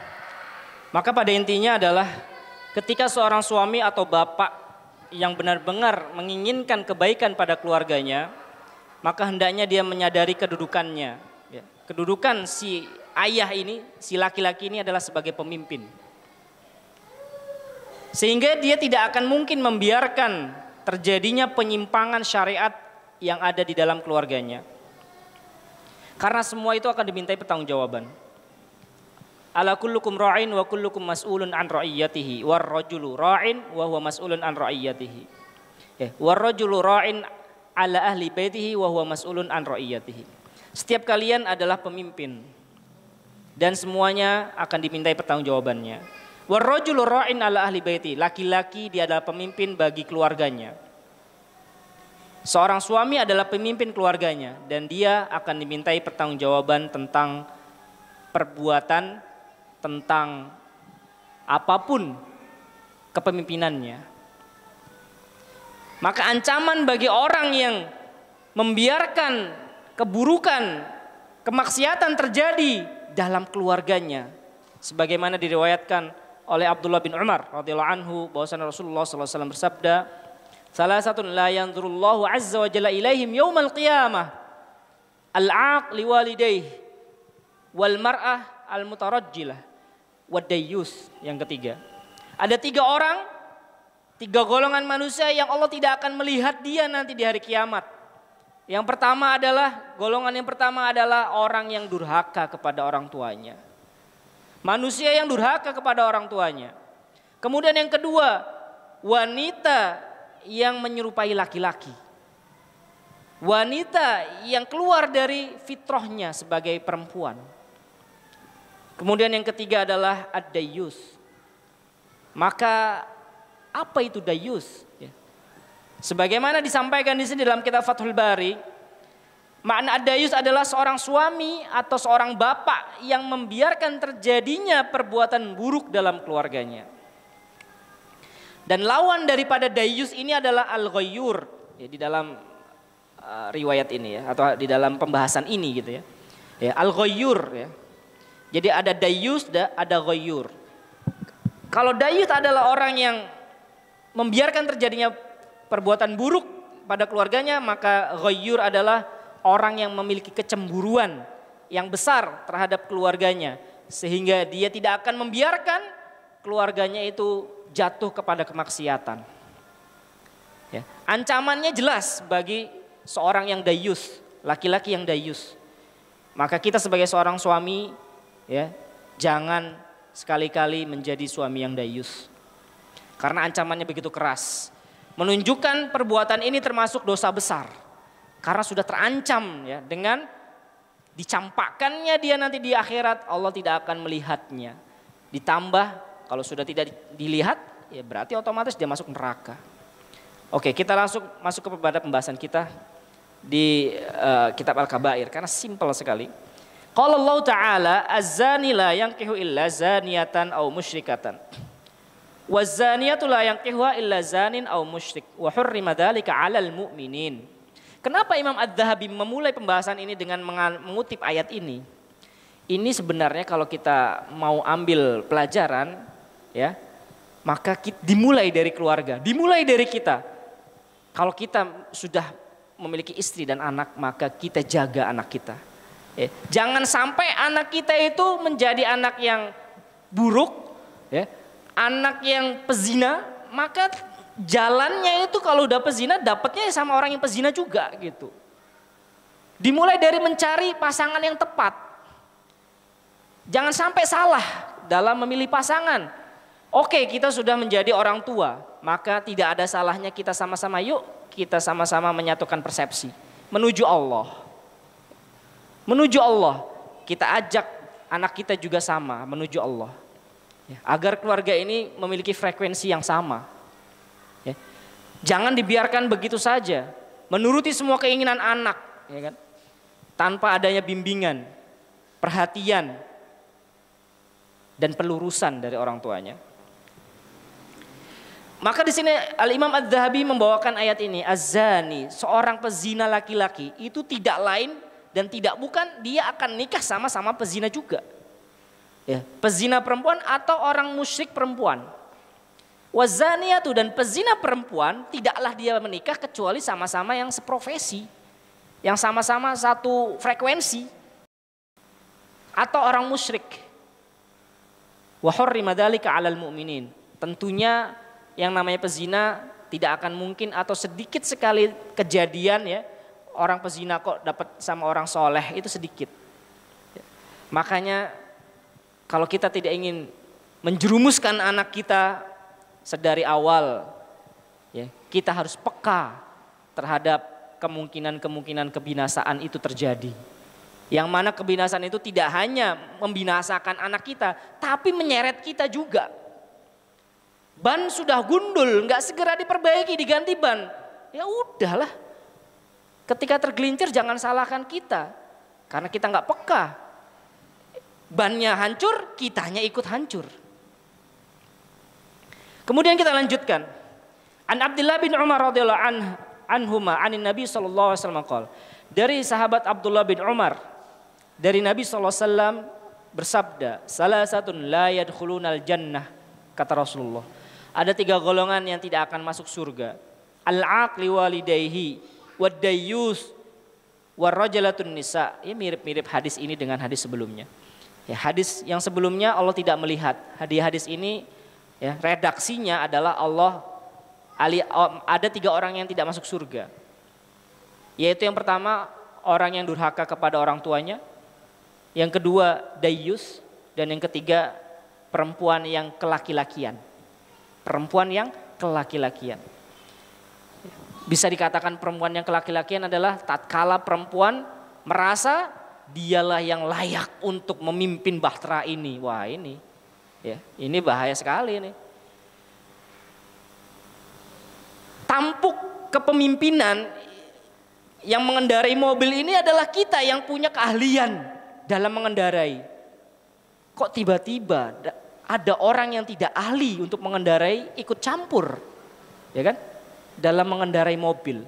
Maka pada intinya adalah ketika seorang suami atau bapak yang benar-benar menginginkan kebaikan pada keluarganya, maka hendaknya dia menyadari kedudukannya. Ya, kedudukan si ayah ini, si laki-laki ini adalah sebagai pemimpin. Sehingga dia tidak akan mungkin membiarkan terjadinya penyimpangan syariat yang ada di dalam keluarganya. Karena semua itu akan dimintai pertanggungjawaban. Ala kullukum ra'in wa kullukum mas'ulun an ra'iyatihi war rajulu ra'in wa huwa mas'ulun an ra'iyatihi. Ya, war rajulu ra'in ala ahli baitihi wa huwa mas'ulun an ra'iyatihi. Setiap kalian adalah pemimpin dan semuanya akan dimintai pertanggungjawabannya. War rajulu ra'in ala ahli baiti, laki-laki dia adalah pemimpin bagi keluarganya. Seorang suami adalah pemimpin keluarganya dan dia akan dimintai pertanggungjawaban tentang perbuatan, tentang apapun kepemimpinannya. Maka ancaman bagi orang yang membiarkan keburukan, kemaksiatan terjadi dalam keluarganya, sebagaimana diriwayatkan oleh Abdullah bin Umar radhiyallahu anhu bahwasanya Rasulullah sallallahu alaihi wasallam bersabda, salasatun la yanzurullahu azza wa jalla ilaihim yaumal qiyamah, al-aq liwalidayhi wal mar'ah al-mutarajjilah wad dayyus. Yang ketiga, ada 3 orang, 3 golongan manusia yang Allah tidak akan melihat dia nanti di hari kiamat. Yang pertama adalah, golongan yang pertama adalah orang yang durhaka kepada orang tuanya. Manusia yang durhaka kepada orang tuanya. Kemudian yang kedua, wanita yang menyerupai laki-laki. Wanita yang keluar dari fitrahnya sebagai perempuan. Kemudian yang ketiga adalah ad-dayyus. Maka apa itu dayyus? Ya. Sebagaimana disampaikan di sini dalam kitab Fathul Bari, makna ad-dayyus adalah seorang suami atau seorang bapak yang membiarkan terjadinya perbuatan buruk dalam keluarganya. Dan lawan daripada dayyus ini adalah al-ghayyur, ya, di dalam riwayat ini ya, atau di dalam pembahasan ini gitu ya. Ya, al-ghayyur ya. Jadi ada dayyus, ada ghayyur. Kalau dayuth adalah orang yang membiarkan terjadinya perbuatan buruk pada keluarganya, maka ghayyur adalah orang yang memiliki kecemburuan yang besar terhadap keluarganya, sehingga dia tidak akan membiarkan keluarganya itu jatuh kepada kemaksiatan. Ya. Ancamannya jelas bagi seorang yang dayuth, laki-laki yang dayuth. Maka kita sebagai seorang suami, ya, jangan sekali-kali menjadi suami yang dayuth. Karena ancamannya begitu keras. Menunjukkan perbuatan ini termasuk dosa besar. Karena sudah terancam ya dengan dicampakkannya dia nanti di akhirat, Allah tidak akan melihatnya. Ditambah kalau sudah tidak dilihat, ya berarti otomatis dia masuk neraka. Oke, kita langsung masuk kepada pembahasan kita di kitab Al-Kabair karena simpel sekali. Qala Allah Ta'ala az-zani la yankihu illa zaniyatan aw musyrikatan. Waz-zaniyatu la yankihuha illa zanin aw musyrik wa hurrima dzalika 'alal mu'minin. Kenapa Imam Adz-Dzahabi memulai pembahasan ini dengan mengutip ayat ini? Ini sebenarnya kalau kita mau ambil pelajaran ya, maka dimulai dari keluarga, dimulai dari kita. Kalau kita sudah memiliki istri dan anak, maka kita jaga anak kita. Ya, jangan sampai anak kita itu menjadi anak yang buruk, ya, anak yang pezina, maka jalannya itu kalau udah pezina dapatnya sama orang yang pezina juga gitu. Dimulai dari mencari pasangan yang tepat. Jangan sampai salah dalam memilih pasangan. Oke, kita sudah menjadi orang tua, maka tidak ada salahnya kita sama-sama kita sama-sama menyatukan persepsi menuju Allah. Menuju Allah, kita ajak anak kita juga sama menuju Allah. Ya, agar keluarga ini memiliki frekuensi yang sama. Ya. Jangan dibiarkan begitu saja, menuruti semua keinginan anak, ya kan? Tanpa adanya bimbingan, perhatian, dan pelurusan dari orang tuanya. Maka di sini Al-Imam Adz-Dzahabi membawakan ayat ini, az-zani, seorang pezina laki-laki itu tidak lain dan tidak bukan dia akan nikah sama-sama pezina juga. Ya, pezina perempuan atau orang musyrik perempuan. Wazaniyatu, dan pezina perempuan tidaklah dia menikah kecuali sama-sama yang seprofesi, yang sama-sama satu frekuensi, atau orang musyrik. Wa hurrima dzalika 'alal mu'minin. Tentunya yang namanya pezina tidak akan mungkin atau sedikit sekali kejadian ya. Orang pezina kok dapat sama orang soleh itu sedikit. Makanya kalau kita tidak ingin menjerumuskan anak kita sedari awal, ya, kita harus peka terhadap kemungkinan-kemungkinan kebinasaan itu terjadi. Yang mana kebinasaan itu tidak hanya membinasakan anak kita, tapi menyeret kita juga. Ban sudah gundul, nggak segera diperbaiki, diganti ban, ya udahlah. Ketika tergelincir jangan salahkan kita, karena kita nggak peka. Bannya hancur, kitanya ikut hancur. Kemudian kita lanjutkan. An Abdullah bin Umar radhiyallahu anhuma anin Nabi sallallahu alaihi wasallam qala. Dari sahabat Abdullah bin Umar, dari Nabi sallallahu alaihi wasallam bersabda, salasatun la yadkhulunal jannah, kata Rasulullah. Ada 3 golongan yang tidak akan masuk surga. Al-aqli walidayhi wad-dayyus warrajalatun nisa. Ya, mirip-mirip hadis ini dengan hadis sebelumnya. Ya, hadis yang sebelumnya Allah tidak melihat. Hadis ini ya, redaksinya adalah ada 3 orang yang tidak masuk surga. Yaitu yang pertama orang yang durhaka kepada orang tuanya, yang kedua dayyus, dan yang ketiga perempuan yang kelaki-lakian. Perempuan yang kelaki-lakian. Bisa dikatakan perempuan yang kelaki-lakian adalah tatkala perempuan merasa dialah yang layak untuk memimpin bahtera ini. Wah ini, ya ini bahaya sekali ini. Tampuk kepemimpinan yang mengendarai mobil ini adalah kita yang punya keahlian dalam mengendarai. Kok tiba-tiba ada orang yang tidak ahli untuk mengendarai ikut campur, ya kan? Dalam mengendarai mobil.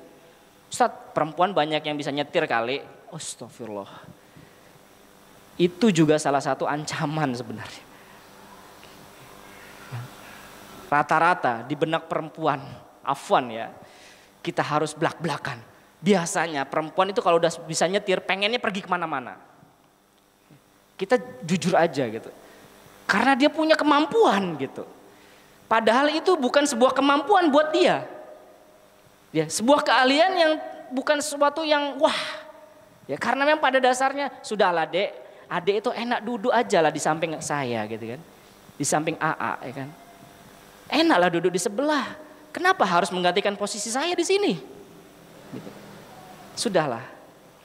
Ustaz, perempuan banyak yang bisa nyetir kali. Astagfirullah. Itu juga salah satu ancaman sebenarnya. Rata-rata di benak perempuan, afwan ya, kita harus belak-belakan. Biasanya perempuan itu kalau udah bisa nyetir pengennya pergi kemana-mana. Kita jujur aja gitu. Karena dia punya kemampuan gitu. Padahal itu bukan sebuah kemampuan buat dia. Ya, sebuah keahlian yang bukan sesuatu yang wah. Ya, karena memang pada dasarnya sudahlah Dek, Adek itu enak duduk aja lah di samping saya gitu kan. Di samping AA ya kan. Enaklah duduk di sebelah. Kenapa harus menggantikan posisi saya di sini? Gitu. Sudahlah,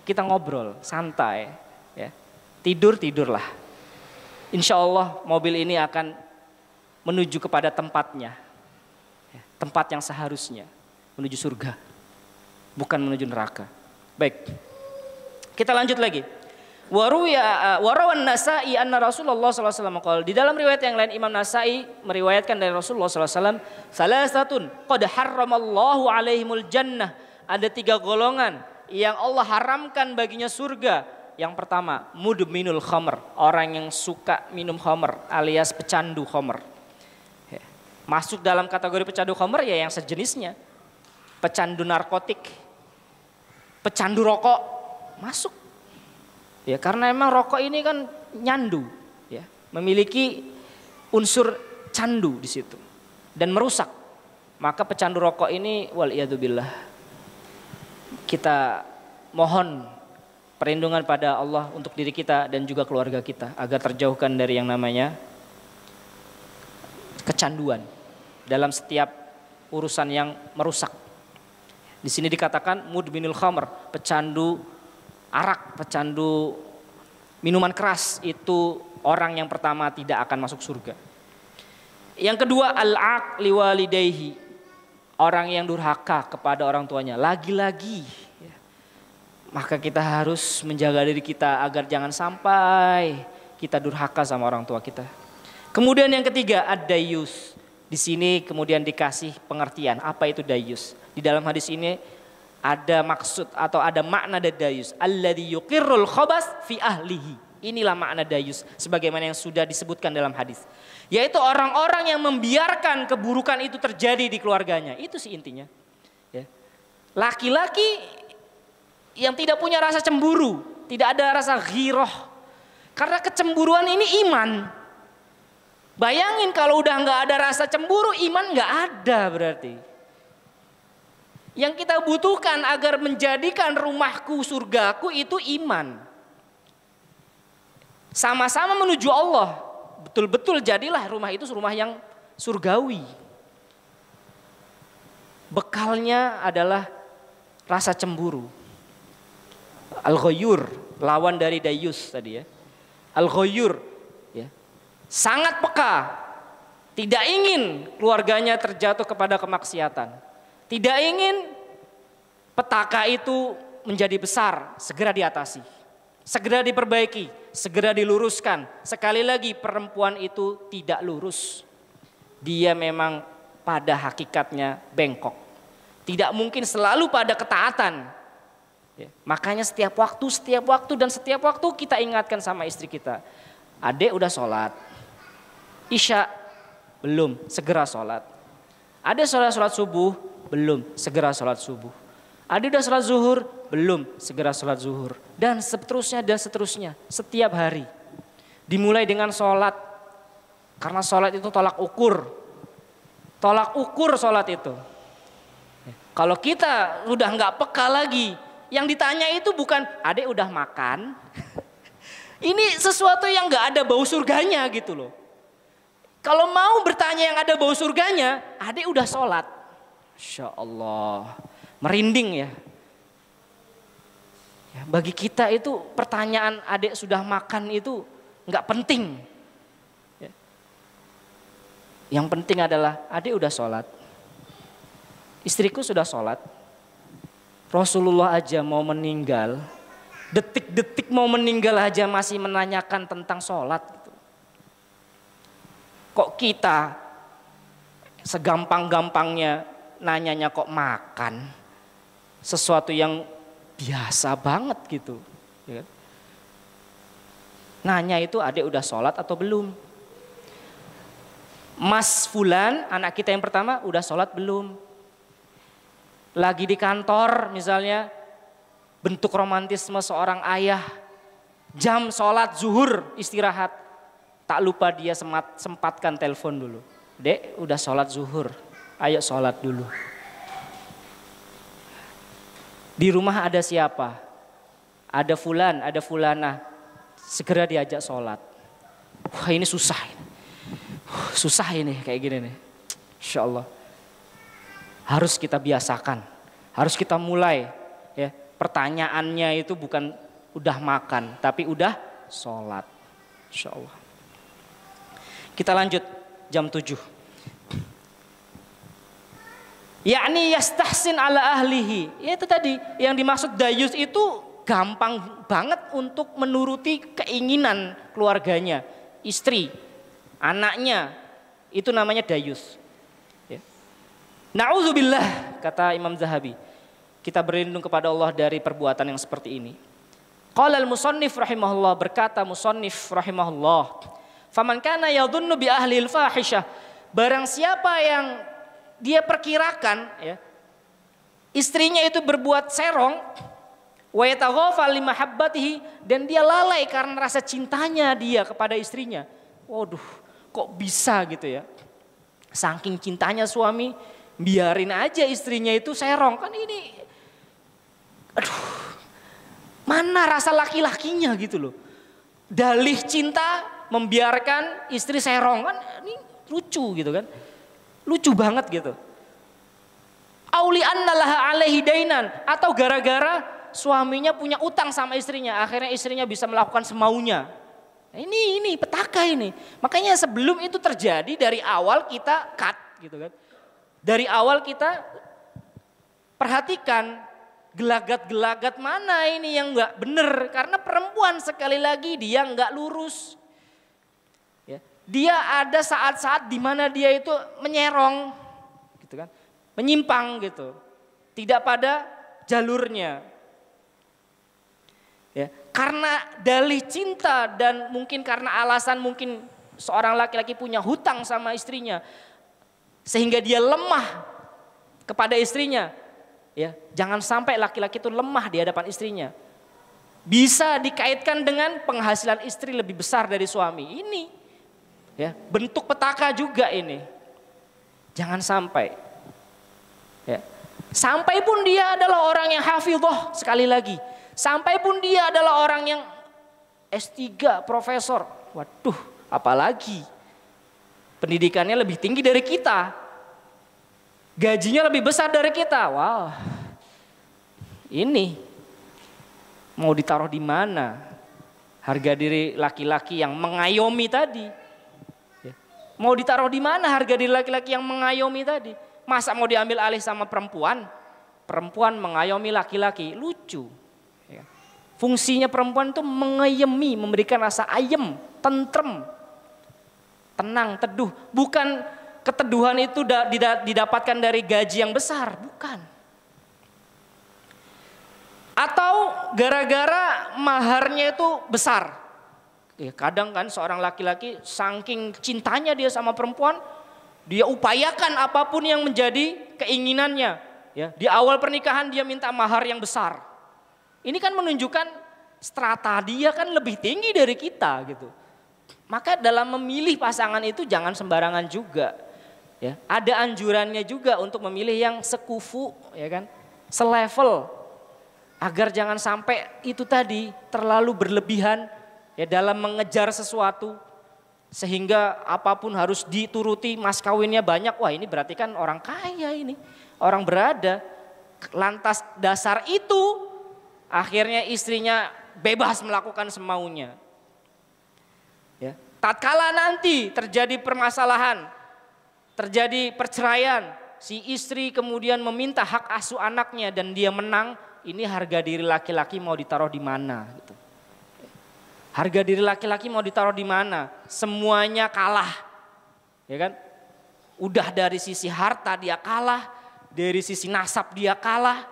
kita ngobrol, santai, ya. Tidurlah. Insya Allah mobil ini akan menuju kepada tempatnya, ya. Tempat yang seharusnya, menuju surga, bukan menuju neraka. Baik, kita lanjut lagi. Warawan Nasa'i anna Rasulullah SAW. Di dalam riwayat yang lain Imam Nasa'i meriwayatkan dari Rasulullah SAW. Salasatun qad harramallahu alaihimul jannah. Ada 3 golongan yang Allah haramkan baginya surga. Yang pertama, mudminul khamr. Orang yang suka minum khamr alias pecandu khamr. Masuk dalam kategori pecandu khamr ya yang sejenisnya. Pecandu narkotik, pecandu rokok, masuk. Ya, karena emang rokok ini kan nyandu, ya, memiliki unsur candu di situ dan merusak. Maka pecandu rokok ini waliyadzubillah, kita mohon perlindungan pada Allah untuk diri kita dan juga keluarga kita agar terjauhkan dari yang namanya kecanduan dalam setiap urusan yang merusak. Di sini dikatakan mudminul khamr, pecandu arak, pecandu minuman keras, itu orang yang pertama tidak akan masuk surga. Yang kedua, al-aq liwalidayhi, orang yang durhaka kepada orang tuanya. Lagi-lagi ya, maka kita harus menjaga diri kita agar jangan sampai kita durhaka sama orang tua kita. Kemudian yang ketiga, ad-dayyus. Di sini kemudian dikasih pengertian apa itu dayyus. Di dalam hadis ini ada maksud atau ada makna dari dayus. Alladzi yuqirrul khabas fi ahlihi. Inilah makna dayus sebagaimana yang sudah disebutkan dalam hadis. Yaitu orang-orang yang membiarkan keburukan itu terjadi di keluarganya. Itu sih intinya. Ya. Laki-laki yang tidak punya rasa cemburu, tidak ada rasa ghirah. Karena kecemburuan ini iman. Bayangin kalau udah nggak ada rasa cemburu, iman nggak ada berarti. Yang kita butuhkan agar menjadikan rumahku surgaku itu iman. Sama-sama menuju Allah. Betul-betul jadilah rumah itu rumah yang surgawi. Bekalnya adalah rasa cemburu. Al-ghayyur, lawan dari dayus tadi ya. Al-ghayyur, ya. Sangat peka. Tidak ingin keluarganya terjatuh kepada kemaksiatan. Tidak ingin petaka itu menjadi besar, segera diatasi, segera diperbaiki, segera diluruskan. Sekali lagi perempuan itu tidak lurus. Dia memang pada hakikatnya bengkok. Tidak mungkin selalu pada ketaatan. Ya, makanya setiap waktu dan setiap waktu kita ingatkan sama istri kita. Adek udah sholat, Isya belum, segera sholat. Adek sholat subuh, belum, segera sholat subuh. Ada udah sholat zuhur, belum, segera sholat zuhur. Dan seterusnya, setiap hari. Dimulai dengan sholat. Karena sholat itu tolak ukur. Tolak ukur sholat itu. Kalau kita udah nggak peka lagi, yang ditanya itu bukan, adek udah makan. Ini sesuatu yang nggak ada bau surganya gitu loh. Kalau mau bertanya yang ada bau surganya, adek udah sholat. Insya Allah, merinding ya. Bagi kita itu pertanyaan adek sudah makan itu nggak penting. Yang penting adalah adek udah sholat, istriku sudah sholat. Rasulullah aja mau meninggal, detik-detik mau meninggal aja masih menanyakan tentang sholat. Kok kita segampang-gampangnya nanyanya kok makan, sesuatu yang biasa banget gitu. Ya. Nanya itu adek udah sholat atau belum. Mas Fulan, anak kita yang pertama udah sholat belum? Lagi di kantor misalnya, bentuk romantisme seorang ayah, jam sholat zuhur istirahat, tak lupa dia sempatkan telepon dulu. Dek, udah sholat zuhur, ayo sholat dulu. Di rumah ada siapa? Ada Fulan, ada Fulana, segera diajak sholat. Wah, ini susah. Susah ini kayak gini nih. Insya Allah. Harus kita biasakan. Harus kita mulai. Ya, pertanyaannya itu bukan udah makan, tapi udah sholat. Insya Allah. Kita lanjut jam 7. Yakni yastahsin ala ahlihi. Ya itu tadi yang dimaksud dayus itu gampang banget untuk menuruti keinginan keluarganya, istri, anaknya, itu namanya dayus. Ya. Na'udzubillah, kata Imam Zahabi, kita berlindung kepada Allah dari perbuatan yang seperti ini. Qala al-musannif rahimahullah, berkata musannif rahimahullah, faman kana yadhunnu bi ahli al-fahisyah, barang siapa yang dia perkirakan ya, istrinya itu berbuat serong, wa yataghafal li mahabbatihi, dan dia lalai karena rasa cintanya dia kepada istrinya. Waduh, kok bisa gitu ya? Saking cintanya suami, biarin aja istrinya itu serong. Kan ini, aduh, mana rasa laki-lakinya gitu loh. Dalih cinta membiarkan istri serong, kan ini lucu gitu kan. Lucu banget gitu. Auli annalaha alaihi dainan, atau gara-gara suaminya punya utang sama istrinya, akhirnya istrinya bisa melakukan semaunya. Ini petaka ini. Makanya sebelum itu terjadi, dari awal kita cut gitu kan. Dari awal kita perhatikan gelagat-gelagat mana ini yang enggak benar, karena perempuan sekali lagi dia enggak lurus. Ya. Dia ada saat-saat di mana dia itu menyerong gitu kan. Menyimpang gitu. Tidak pada jalurnya. Ya, karena dalih cinta dan mungkin karena alasan mungkin seorang laki-laki punya hutang sama istrinya, sehingga dia lemah kepada istrinya. Ya, jangan sampai laki-laki itu lemah di hadapan istrinya. Bisa dikaitkan dengan penghasilan istri lebih besar dari suami. Ini ya, bentuk petaka juga ini. Jangan sampai. Ya. Sampai pun dia adalah orang yang hafidhah, sekali lagi. Sampai pun dia adalah orang yang S3, profesor. Waduh, apalagi pendidikannya lebih tinggi dari kita. Gajinya lebih besar dari kita. Wow. Ini mau ditaruh di mana? Harga diri laki-laki yang mengayomi tadi. Ya. Mau ditaruh di mana harga diri laki-laki yang mengayomi tadi? Masa mau diambil alih sama perempuan? Perempuan mengayomi laki-laki, lucu. Fungsinya perempuan itu mengayomi, memberikan rasa ayem, tentrem, tenang, teduh. Bukan keteduhan itu didapatkan dari gaji yang besar, bukan. Atau gara-gara maharnya itu besar. Kadang kan seorang laki-laki saking cintanya dia sama perempuan, dia upayakan apapun yang menjadi keinginannya. Ya, di awal pernikahan dia minta mahar yang besar. Ini kan menunjukkan strata dia kan lebih tinggi dari kita gitu. Maka dalam memilih pasangan itu jangan sembarangan juga. Ya, ada anjurannya juga untuk memilih yang sekufu, ya kan, selevel, agar jangan sampai itu tadi terlalu berlebihan ya dalam mengejar sesuatu, sehingga apapun harus dituruti, mas kawinnya banyak. Wah, ini berarti kan orang kaya ini, orang berada. Lantas dasar itu akhirnya istrinya bebas melakukan semaunya. Ya. Tatkala nanti terjadi permasalahan, terjadi perceraian, si istri kemudian meminta hak asuh anaknya dan dia menang, ini harga diri laki-laki mau ditaruh di mana? Gitu. Harga diri laki-laki mau ditaruh di mana? Semuanya kalah, ya kan? Udah dari sisi harta dia kalah, dari sisi nasab dia kalah.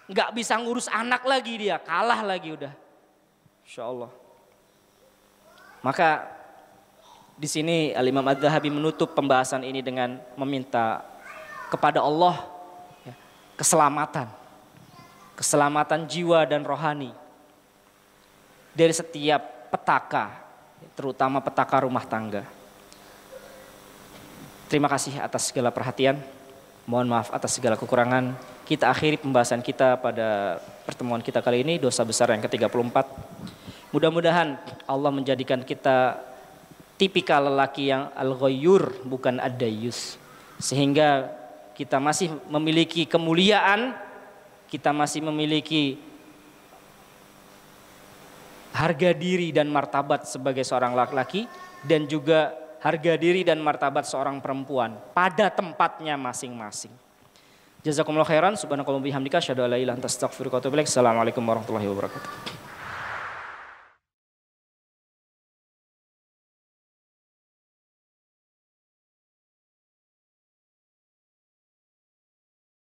Nggak bisa ngurus anak lagi dia, kalah lagi udah. Insya Allah. Maka Di sini Al-Imam Adz-Dzahabi menutup pembahasan ini dengan meminta kepada Allah ya, keselamatan jiwa dan rohani dari setiap petaka, terutama petaka rumah tangga. Terima kasih atas segala perhatian. Mohon maaf atas segala kekurangan. Kita akhiri pembahasan kita pada pertemuan kita kali ini, dosa besar yang ke-34. Mudah-mudahan Allah menjadikan kita tipikal lelaki yang al-ghayyur bukan ad-dayyus. Sehingga kita masih memiliki kemuliaan, kita masih memiliki harga diri dan martabat sebagai seorang laki-laki, dan juga harga diri dan martabat seorang perempuan pada tempatnya masing-masing. Jazakumullah khairan, subhanakallahumma bihamdika asyhadu an la ilaha illa anta astaghfiruka wa atubu ilaik. Assalamualaikum warahmatullahi wabarakatuh.